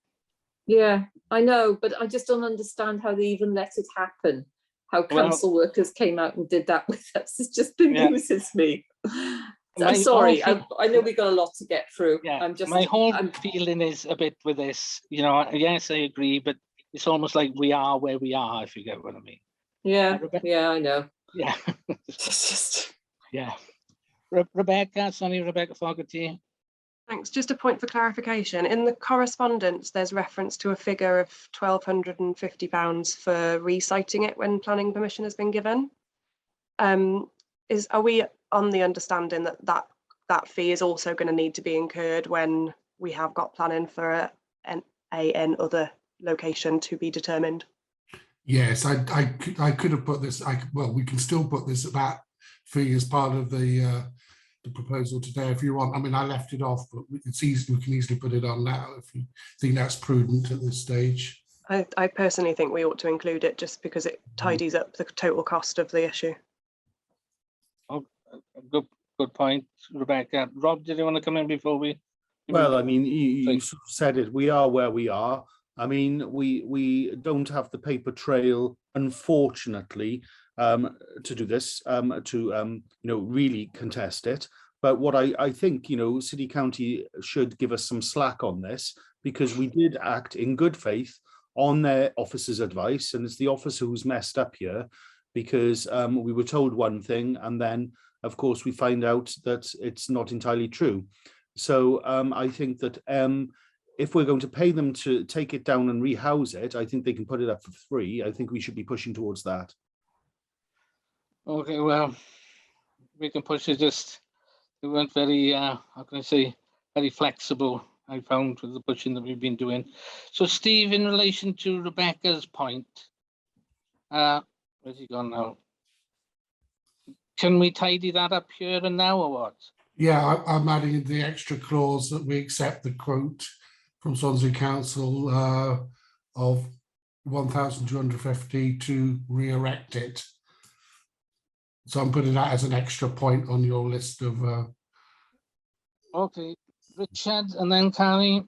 Yeah, I know, but I just don't understand how they even let it happen. How council workers came out and did that with us. It just bemuses me. I'm sorry. I know we got a lot to get through. Yeah, my whole feeling is a bit with this. Yes, I agree, but it's almost like we are where we are, if you get what I mean. Yeah, yeah, I know. Yeah. It's just... Yeah. Rebecca, Sonny, Rebecca Fogarty. Thanks. Just a point for clarification. In the correspondence, there's reference to a figure of £1,250 for reciting it when planning permission has been given. Are we on the understanding that fee is also going to need to be incurred when we have got planning for an other location to be determined? Yes, I could have put this. Well, we can still put that fee as part of the proposal today if you want. I mean, I left it off, but it's easy. We can easily put it on now if you think that's prudent at this stage. I personally think we ought to include it just because it tidies up the total cost of the issue. Oh, good point, Rebecca. Rob, did you want to come in before we? Well, I mean, you said it. We are where we are. I mean, we don't have the paper trail, unfortunately, to do this, really contest it. But what I think, City County should give us some slack on this, because we did act in good faith on their officer's advice, and it's the officer who's messed up here, because we were told one thing, and then, of course, we find out that it's not entirely true. So I think that if we're going to pay them to take it down and rehouse it, I think they can put it up for free. I think we should be pushing towards that. Okay, well, we can push it. They weren't very, how can I say, very flexible, I found, with the pushing that we've been doing. So, Steve, in relation to Rebecca's point, where's he gone now? Can we tidy that up here and now, or what? Yeah, I'm adding the extra clause that we accept the quote from Swansea Council of 1,250 to re-erect it. So I'm putting that as an extra point on your list of. Okay, Richard, and then Carrie.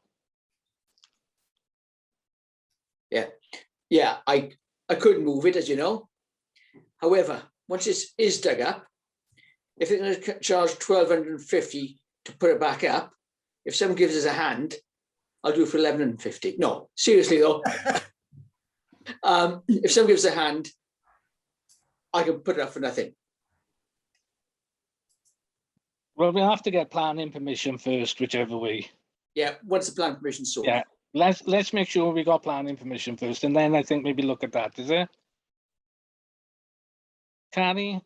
Yeah, I couldn't move it, as you know. However, once it is dug up, if they're going to charge 1,250 to put it back up, if someone gives us a hand, I'll do it for 1,150. No, seriously though. If someone gives a hand, I can put it up for nothing. Well, we have to get planning permission first, whichever way. Yeah, once the planning permission's sorted. Yeah, let's make sure we got planning permission first, and then I think maybe look at that. Is it? Carrie?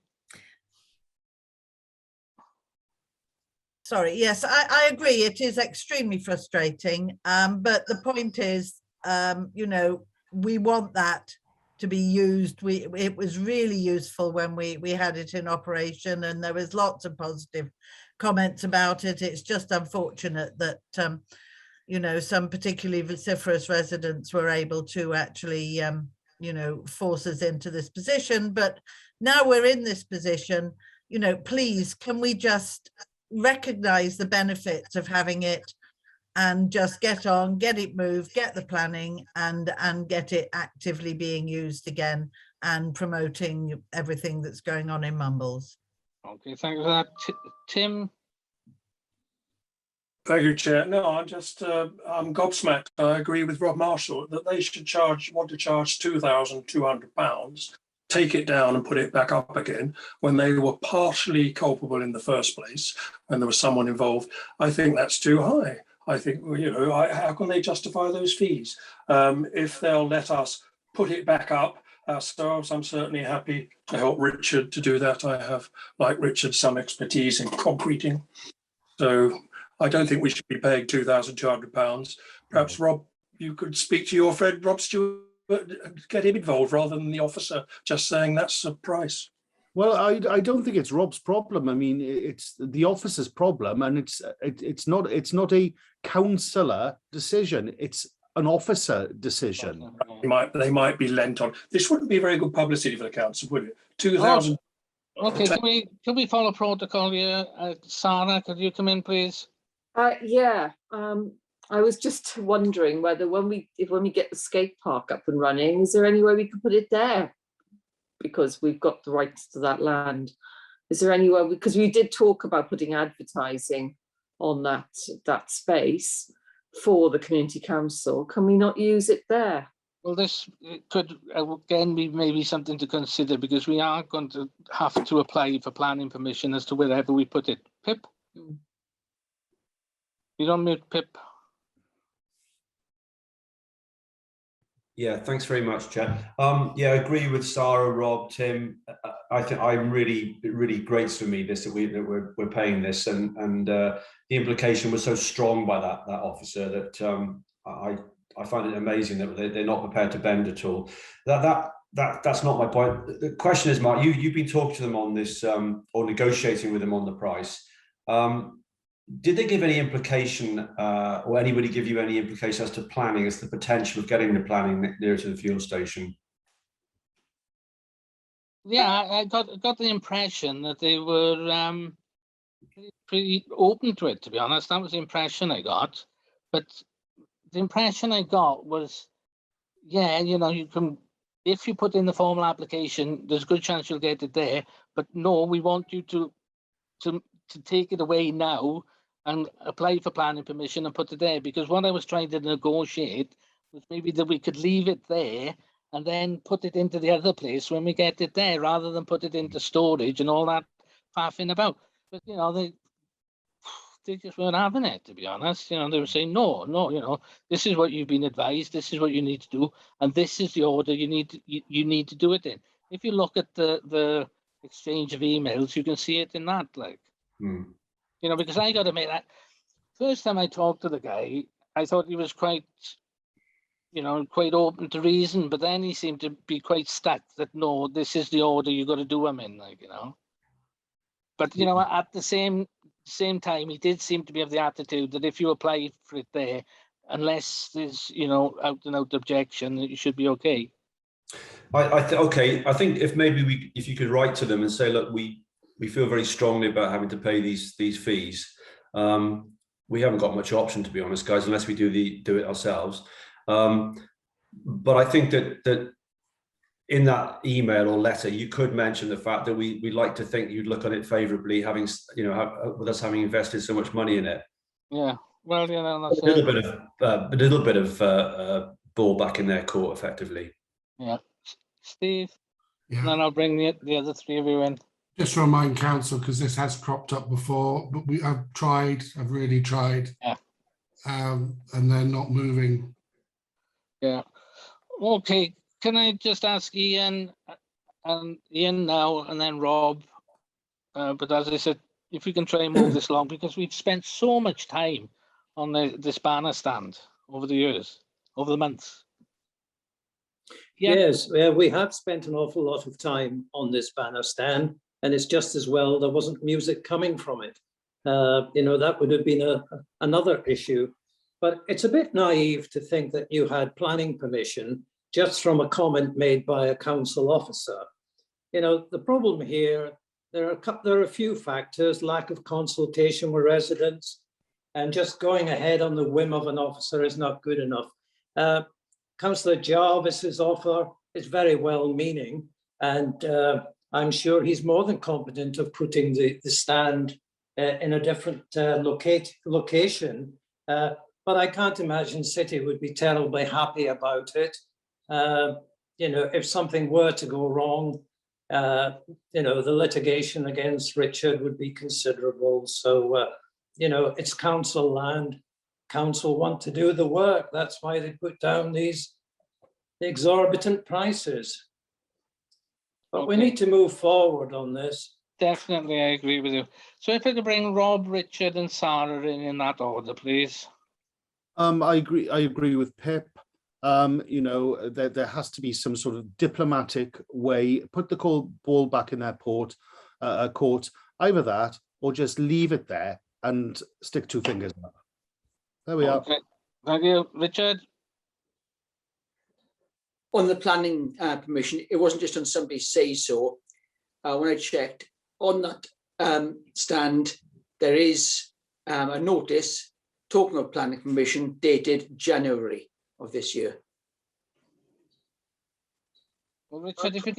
Sorry, yes, I agree. It is extremely frustrating. But the point is, we want that to be used. It was really useful when we had it in operation, and there was lots of positive comments about it. It's just unfortunate that, some particularly vociferous residents were able to actually, force us into this position. But now we're in this position, please, can we just recognise the benefits of having it and just get on, get it moved, get the planning and get it actively being used again and promoting everything that's going on in Mumbles. Okay, thank you for that. Tim? Thank you, Chair. No, I'm gobsmacked. I agree with Rob Marshall that they should want to charge £2,200, take it down and put it back up again when they were partially culpable in the first place, when there was someone involved. I think that's too high. I think, how can they justify those fees? If they'll let us put it back up ourselves, I'm certainly happy to help Richard to do that. I have, like Richard, some expertise in concreting. So I don't think we should be paying £2,200. Perhaps, Rob, you could speak to your friend, Rob Stewart, get him involved rather than the officer just saying that's the price. Well, I don't think it's Rob's problem. I mean, it's the officer's problem, and it's not a councillor decision. It's an officer decision. They might be lent on. This wouldn't be very good publicity for the council, would it? 2,000. Okay, can we follow protocol here? Sarah, could you come in, please? Yeah, I was just wondering whether when we get the skate park up and running, is there any way we could put it there? Because we've got the rights to that land. Is there anywhere, because we did talk about putting advertising on that space for the community council. Can we not use it there? Well, this could again be maybe something to consider, because we are going to have to apply for planning permission as to wherever we put it. Pip? You don't mute, Pip. Yeah, thanks very much, Chair. Yeah, I agree with Sarah, Rob, Tim. I think it really grates for me that we're paying this, and the implication was so strong by that officer that I find it amazing that they're not prepared to bend at all. That's not my point. The question is, Mark, you've been talking to them on this or negotiating with them on the price. Did they give any implication, or anybody give you any implication as to planning, as to the potential of getting the planning near to the fuel station? Yeah, I got the impression that they were pretty open to it, to be honest. That was the impression I got. But the impression I got was, yeah, you can, if you put in the formal application, there's a good chance you'll get it there. But no, we want you to take it away now and apply for planning permission and put it there, because what I was trying to negotiate was maybe that we could leave it there and then put it into the other place when we get it there, rather than put it into storage and all that faffing about. But they just weren't having it, to be honest. They were saying no, this is what you've been advised, this is what you need to do, and this is the order you need to do it in. If you look at the exchange of emails, you can see it in that, like. Because I got to admit, that first time I talked to the guy, I thought he was quite open to reason, but then he seemed to be quite stuck that no, this is the order you got to do them in, But at the same time, he did seem to be of the attitude that if you apply for it there, unless there's out and out objection, that you should be okay. Okay, I think if you could write to them and say, look, we feel very strongly about having to pay these fees. We haven't got much option, to be honest, guys, unless we do it ourselves. But I think that in that email or letter, you could mention the fact that we'd like to think you'd look on it favourably, having with us having invested so much money in it. Yeah, well, that's a little bit of ball back in their court, effectively. Yeah, Steve. Yeah. And then I'll bring the other three of you in. Just to remind council, because this has cropped up before, but I've really tried. Yeah. And they're not moving. Yeah. Okay. Can I just ask Ian now and then Rob? But as I said, if we can try and move this along, because we've spent so much time on this banner stand over the years, over the months. Yeah. Yes, we have spent an awful lot of time on this banner stand, and it's just as well there wasn't music coming from it. That would have been another issue. But it's a bit naive to think that you had planning permission just from a comment made by a council officer. The problem here There are a few factors: lack of consultation with residents, and just going ahead on the whim of an officer is not good enough. Councillor Jarvis's offer is very well-meaning, and I'm sure he's more than competent of putting the stand in a different location. But I can't imagine City would be terribly happy about it. You know, if something were to go wrong, you know, the litigation against Richard would be considerable. So, you know, it's council land. Council want to do the work. That's why they put down these exorbitant prices. But we need to move forward on this. Definitely, I agree with you. So if I could bring Rob, Richard and Sarah in that order, please. I agree with Pip. You know, there has to be some sort of diplomatic way, put the ball back in their court, either that or just leave it there and stick two fingers up. There we are. Thank you, Richard. On the planning permission, it wasn't just on somebody say so. When I checked on that stand, there is a notice talking of planning permission dated January of this year. Well, Richard, if you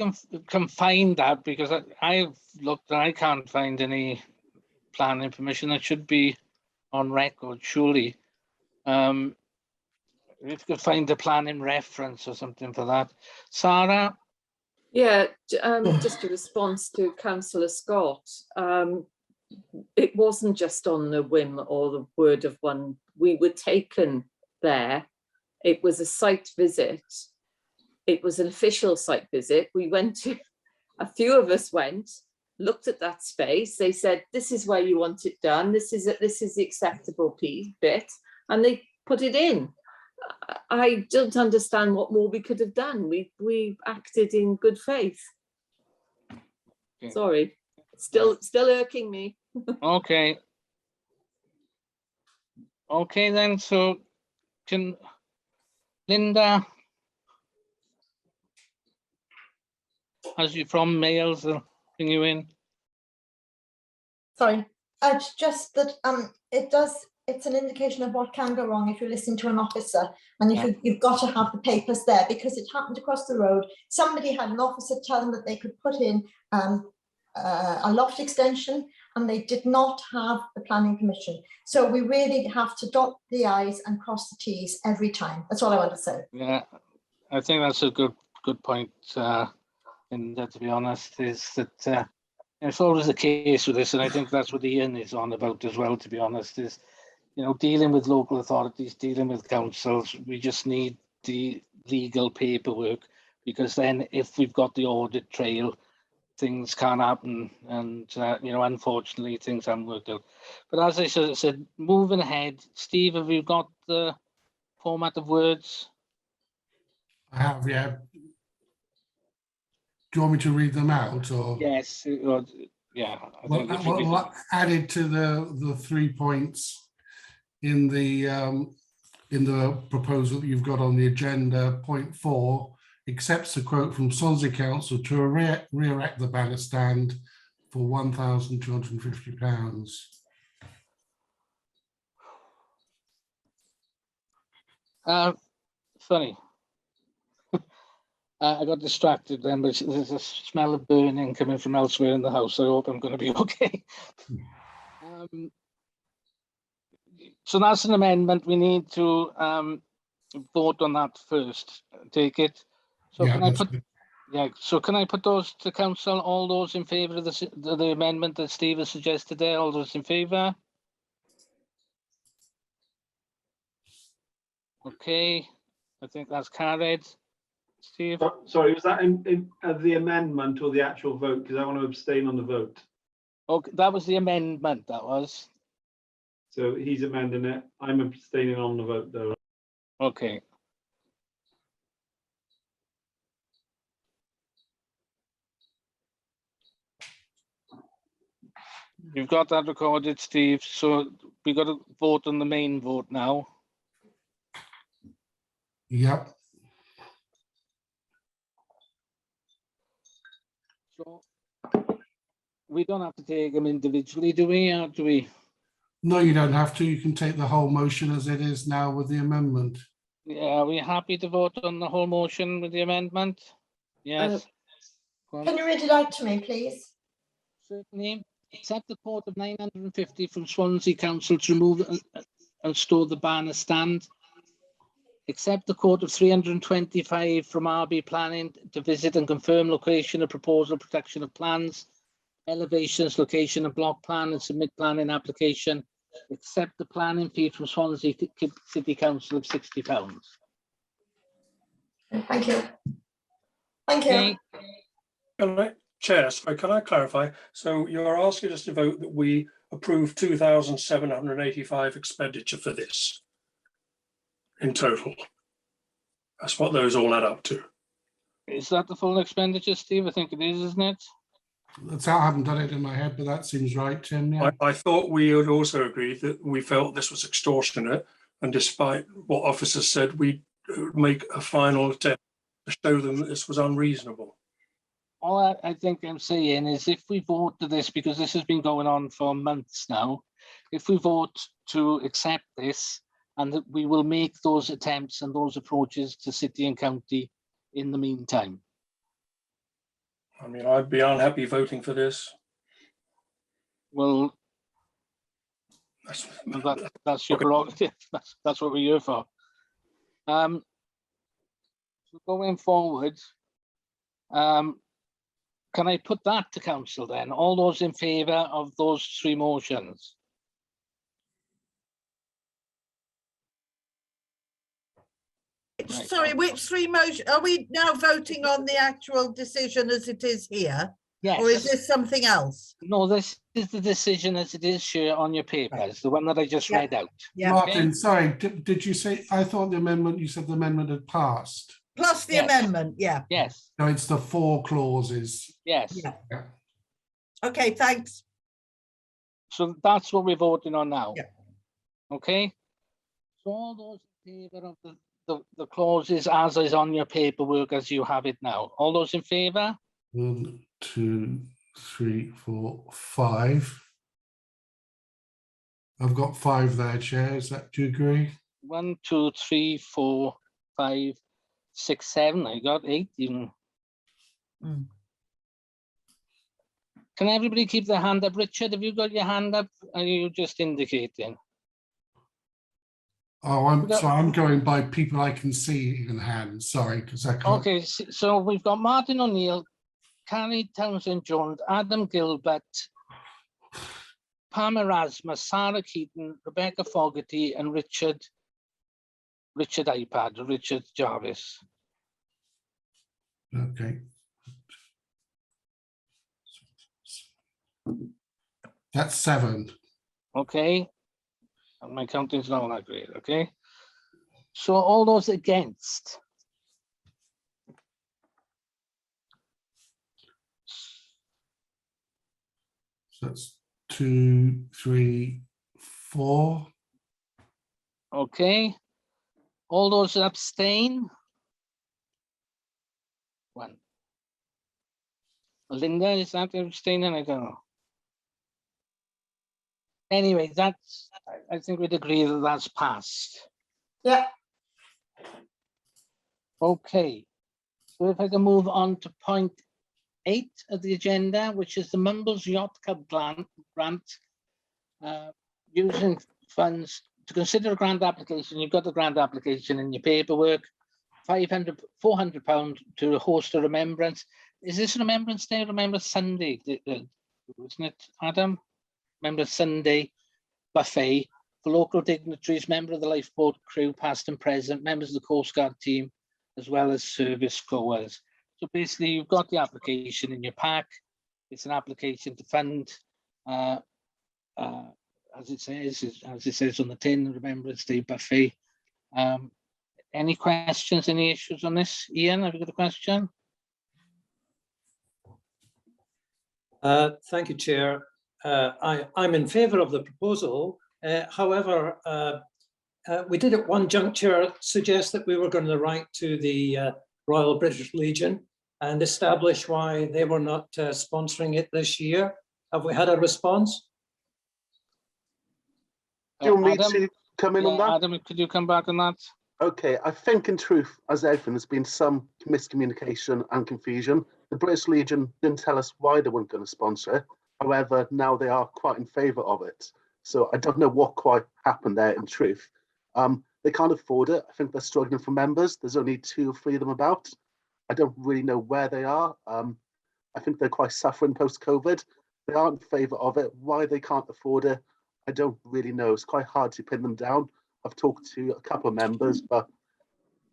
can find that, because I've looked and I can't find any planning permission. That should be on record, surely. If you could find the planning reference or something for that. Sarah? Yeah, just a response to Councillor Scott. It wasn't just on the whim or the word of one. We were taken there. It was a site visit. It was an official site visit. We went to, a few of us went, looked at that space. They said, this is where you want it done. This is the acceptable bit. And they put it in. I don't understand what more we could have done. We acted in good faith. Okay. Sorry, still irking me. Okay. Okay then, so can Linda, as you're from Males, I'll bring you in. Sorry, it's just that it's an indication of what can go wrong if you're listening to an officer, and if you've got to have the papers there, because it happened across the road. Somebody had an officer tell them that they could put in a loft extension, and they did not have the planning permission. So we really have to dot the I's and cross the T's every time. That's all I want to say. Yeah, I think that's a good point. And to be honest, is that it's always the case with this, and I think that's what Ian is on about as well. To be honest, is dealing with local authorities, dealing with councils. We just need the legal paperwork, because then if we've got the audit trail, things can happen, and unfortunately things haven't worked out. But as I said, moving ahead, Steve, have you got the format of words? I have, yeah. Do you want me to read them out, or? Yes, yeah. Well, added to the 3 points in the proposal that you've got on the agenda, point 4, accepts a quote from Swansea Council to re-erect the banner stand for £1,250. Sorry. I got distracted then, but there's a smell of burning coming from elsewhere in the house. I hope I'm going to be okay. So that's an amendment. We need to vote on that first. Take it. So yeah, can I put? Yeah. So can I put those to council? All those in favour of the amendment that Steve has suggested there. All those in favour? Okay. I think that's carried. Steve? Sorry, was that in the amendment or the actual vote? Because I want to abstain on the vote. Okay, that was the amendment, that was. So he's amending it. I'm abstaining on the vote, though. Okay. You've got that recorded, Steve. So we got to vote on the main vote now. Yep. So We don't have to take them individually, do we? Or do we? No, you don't have to. You can take the whole motion as it is now with the amendment. Yeah, are we happy to vote on the whole motion with the amendment? Yes. Go on. Can you read it out to me, please? Certainly. Accept the quote of 950 from Swansea Council to remove and store the banner stand. Accept the quote of 325 from RB Planning to visit and confirm location of proposal, protection of plans, elevations, location of block plan and submit planning application. Accept the planning fee from Swansea City Council of £60. Thank you. Thank you. Okay. Chair, sorry, can I clarify? So you're asking us to vote that we approve 2,785 expenditure for this in total. That's what those all add up to. Is that the full expenditure, Steve? I think it is, isn't it? That's how I haven't done it in my head, but that seems right, Tim. Yeah. I thought we had also agreed that we felt this was extortionate, and despite what officers said, we'd make a final attempt to show them that this was unreasonable. All I think I'm saying is if we vote to this, because this has been going on for months now, if we vote to accept this, and that we will make those attempts and those approaches to city and county in the meantime. I mean, I'd be unhappy voting for this. Well, that's your prerogative. That's what we're here for. So going forward, can I put that to council then? All those in favour of those three motions? Right. Sorry, which three motion? Are we now voting on the actual decision as it is here? Yes. Or is this something else? No, this is the decision as it is here on your papers, the one that I just read out. Yeah. Martin, sorry, did you say, I thought the amendment, you said the amendment had passed. Plus the Yes. amendment, yeah. Yes, No, it's the 4 clauses. yes. Yeah. Yeah. Okay, thanks. So that's what we're voting on now. Yeah. Okay. So all those in favour of the clauses as is on your paperwork as you have it now. All those in favour? 1, 2, 3, 4, 5. I've got 5 there, Chair. Is that, do you agree? 1, 2, 3, 4, 5, 6, 7. I got 8 even. Mm. Can everybody keep their hand up? Richard, have you got your hand up? Are you just indicating? Oh, I'm going by people I can see in hands. Sorry, because I can't. Okay, so we've got Martin O'Neill, Carrie Townsend-Jones, Adam Gilbert, Pam Erasmus, Sarah Keaton, Rebecca Fogarty, and Richard Jarvis. Okay. That's 7. Okay. And my counting's not that great, okay? So all those against? So that's 2, 3, 4. Okay. All those abstain? 1. Linda, is that abstaining? I don't know. Anyway, that's, I think we'd agree that that's passed. Yeah. Okay. So if I can move on to point 8 of the agenda, which is the Mumbles Yacht Club grant, using funds to consider a grant application. You've got the grant application in your paperwork. £400 to host a remembrance. Is this Remembrance Day or Remembrance Sunday? Isn't it, Adam? Remembrance Sunday buffet for local dignitaries, member of the lifeboat crew, past and present, members of the Coast Guard team, as well as service goers. So basically, you've got the application in your pack. It's an application to fund, as it says on the tin, Remembrance Day buffet. Any questions, any issues on this? Ian, have you got a question? Thank you, Chair. I'm in favour of the proposal. However, we did at one juncture suggest that we were going to write to the Royal British Legion and establish why they were not sponsoring it this year. Have we had a response? Do you want me Adam? to come in on that? Adam, could you come back on that? Okay, I think in truth, as everything, there's been some miscommunication and confusion. The British Legion didn't tell us why they weren't going to sponsor it. However, now they are quite in favour of it. So I don't know what quite happened there in truth. They can't afford it. I think they're struggling for members. There's only 2 or 3 of them about. I don't really know where they are. I think they're quite suffering post-COVID. They aren't in favour of it. Why they can't afford it, I don't really know. It's quite hard to pin them down. I've talked to a couple of members, but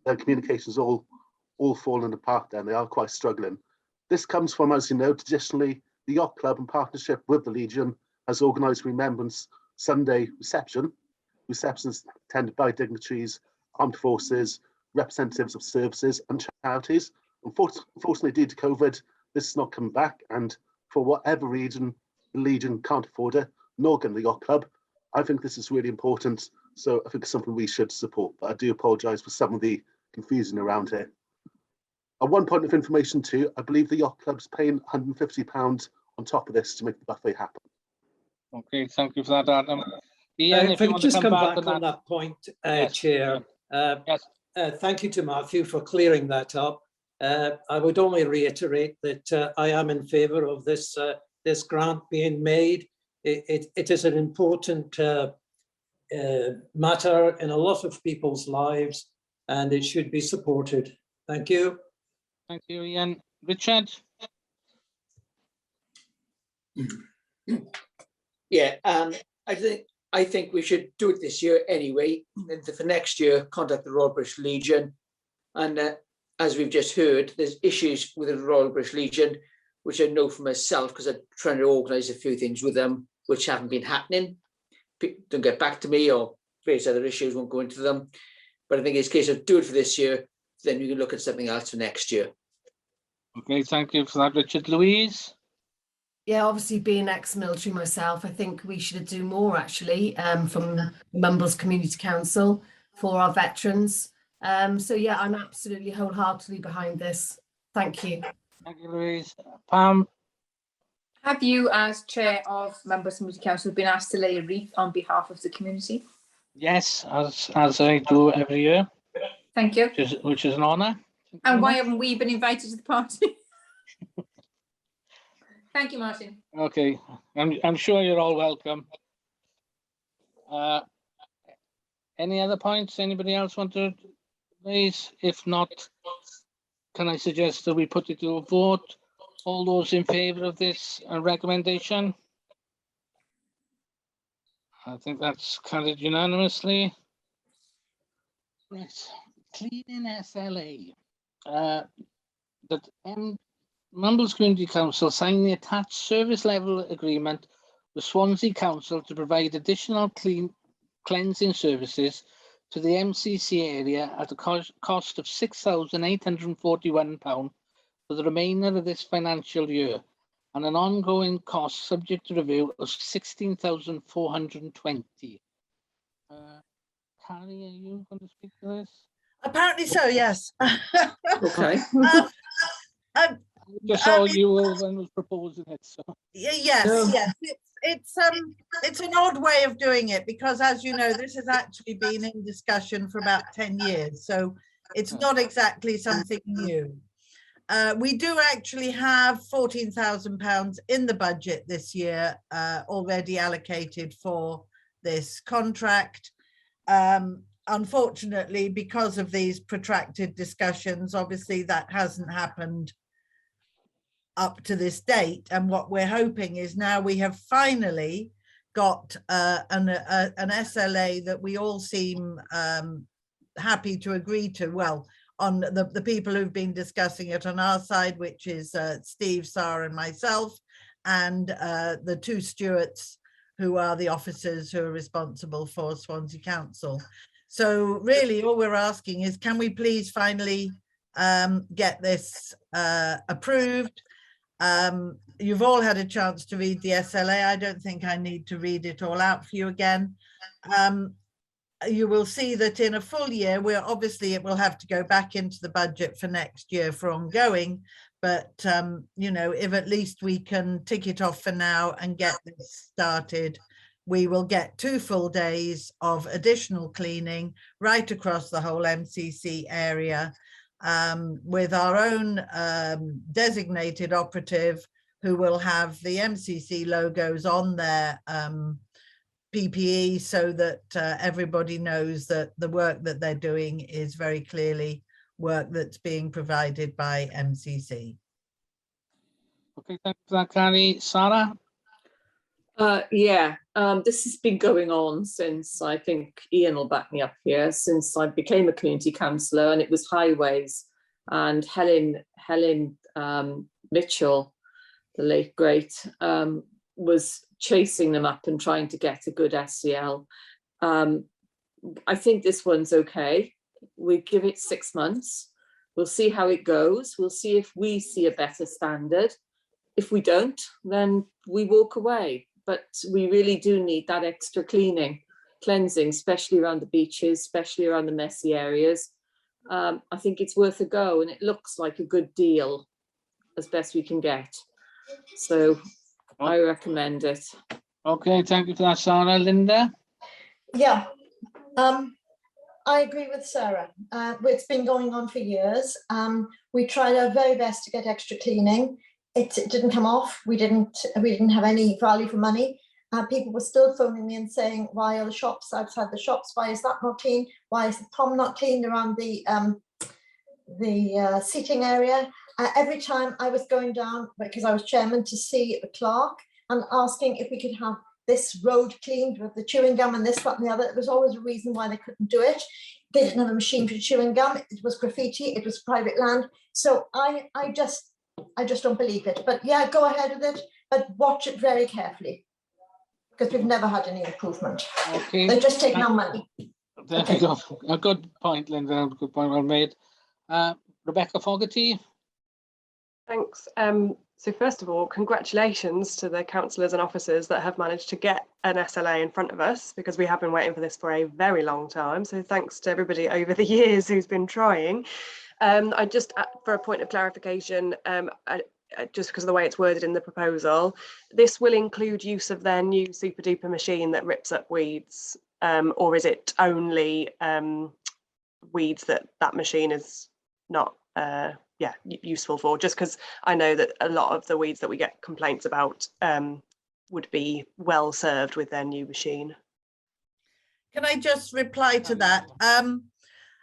their communication's all falling apart there, and they are quite struggling. This comes from, as you know, traditionally, the Yacht Club, in partnership with the Legion, has organised Remembrance Sunday receptions attended by dignitaries, armed forces, representatives of services and charities. Unfortunately, due to COVID, this has not come back, and for whatever reason, the Legion can't afford it, nor can the Yacht Club. I think this is really important, so I think it's something we should support, but I do apologise for some of the confusion around here. One point of information too, I believe the Yacht Club's paying £150 on top of this to make the buffet happen. Okay, thank you for that, Adam. Ian, if I could just come back on that point, yes. Chair. Yes. Thank you to Matthew for clearing that up. I would only reiterate that I am in favour of this grant being made. It is an important matter in a lot of people's lives, and it should be supported. Thank you. Thank you, Ian. Richard? Yeah, I think we should do it this year anyway. And for next year, contact the Royal British Legion. And as we've just heard, there's issues with the Royal British Legion, which I know for myself because I'm trying to organise a few things with them, which haven't been happening. People don't get back to me, or various other issues, won't go into them. But I think it's a case of do it for this year, then we can look at something else for next year. Okay, thank you for that, Richard. Louise? Yeah, obviously being ex-military myself, I think we should do more actually from Mumbles Community Council for our veterans. So yeah, I'm absolutely wholeheartedly behind this. Thank you. Thank you, Louise. Pam? Have you, as chair of Mumbles Community Council, been asked to lay a wreath on behalf of the community? Yes, as I do every year. Thank you. Which is an honour. And why haven't we been invited to the party? Thank you, Martin. Okay, I'm sure you're all welcome. Any other points? Anybody else want to raise? If not, can I suggest that we put it to a vote? All those in favour of this recommendation? I think that's carried unanimously. Right, cleaning SLA. That Mumbles Community Council signed the attached service level agreement with Swansea Council to provide additional cleansing services to the MCC area at a cost of £6,841 for the remainder of this financial year, and an ongoing cost subject to review of £16,420. Carrie, are you going to speak to this? Apparently so, yes. Okay. Just saw you were the one who was proposing it. So. Yes. It's an odd way of doing it because, as you know, this has actually been in discussion for about 10 years. So it's not exactly something new. We do actually have £14,000 in the budget this year already allocated for this contract. Unfortunately, because of these protracted discussions, obviously that hasn't happened up to this date. And what we're hoping is now we have finally got an SLA that we all seem happy to agree to. Well, on the people who've been discussing it on our side, which is Steve, Sarah and myself, and the 2 stewards who are the officers who are responsible for Swansea Council. So really all we're asking is, can we please finally get this approved? You've all had a chance to read the SLA. I don't think I need to read it all out for you again. You will see that in a full year, it will have to go back into the budget for next year for ongoing, But, you know, if at least we can tick it off for now and get this started, we will get 2 full days of additional cleaning right across the whole MCC area, with our own designated operative who will have the MCC logos on their PPE, so that everybody knows that the work that they're doing is very clearly work that's being provided by MCC. Okay, thanks for that, Carrie. Sarah? Yeah, this has been going on since, I think Ian will back me up here, since I became a community councillor, and it was highways, and Helen Mitchell, the late great, was chasing them up and trying to get a good SCL. I think this one's okay. We give it 6 months. We'll see how it goes. We'll see if we see a better standard. If we don't, then we walk away. But we really do need that extra cleansing, especially around the beaches, especially around the messy areas. I think it's worth a go, and it looks like a good deal as best we can get. So I recommend it. Okay, thank you for that, Sarah. Linda? Yeah, I agree with Sarah. It's been going on for years. We tried our very best to get extra cleaning. It didn't come off. We didn't have any value for money. People were still phoning me and saying, why are the shops outside the shops? Why is that not clean? Why is the prom not cleaned around the seating area? Every time I was going down, because I was chairman, to see the clerk and asking if we could have this road cleaned with the chewing gum and this, that and the other. There was always a reason why they couldn't do it. They didn't have a machine for chewing gum. It was graffiti. It was private land. So I just don't believe it. But yeah, go ahead with it, but watch it very carefully, because we've never had any improvement. Okay. They're just taking our money. There you go. A good point, Linda. A good point well made. Rebecca Fogarty. Thanks. So first of all, congratulations to the councillors and officers that have managed to get an SLA in front of us, because we have been waiting for this for a very long time. So thanks to everybody over the years who's been trying. I just, for a point of clarification, just because of the way it's worded in the proposal, this will include use of their new super duper machine that rips up weeds, or is it only weeds that machine is not useful for? Just because I know that a lot of the weeds that we get complaints about would be well served with their new machine. Can I just reply to that?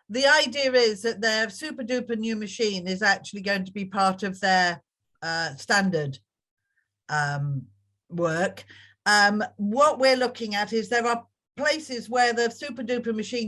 The idea is that their super duper new machine is actually going to be part of their standard work. What we're looking at is there are places where the super duper machine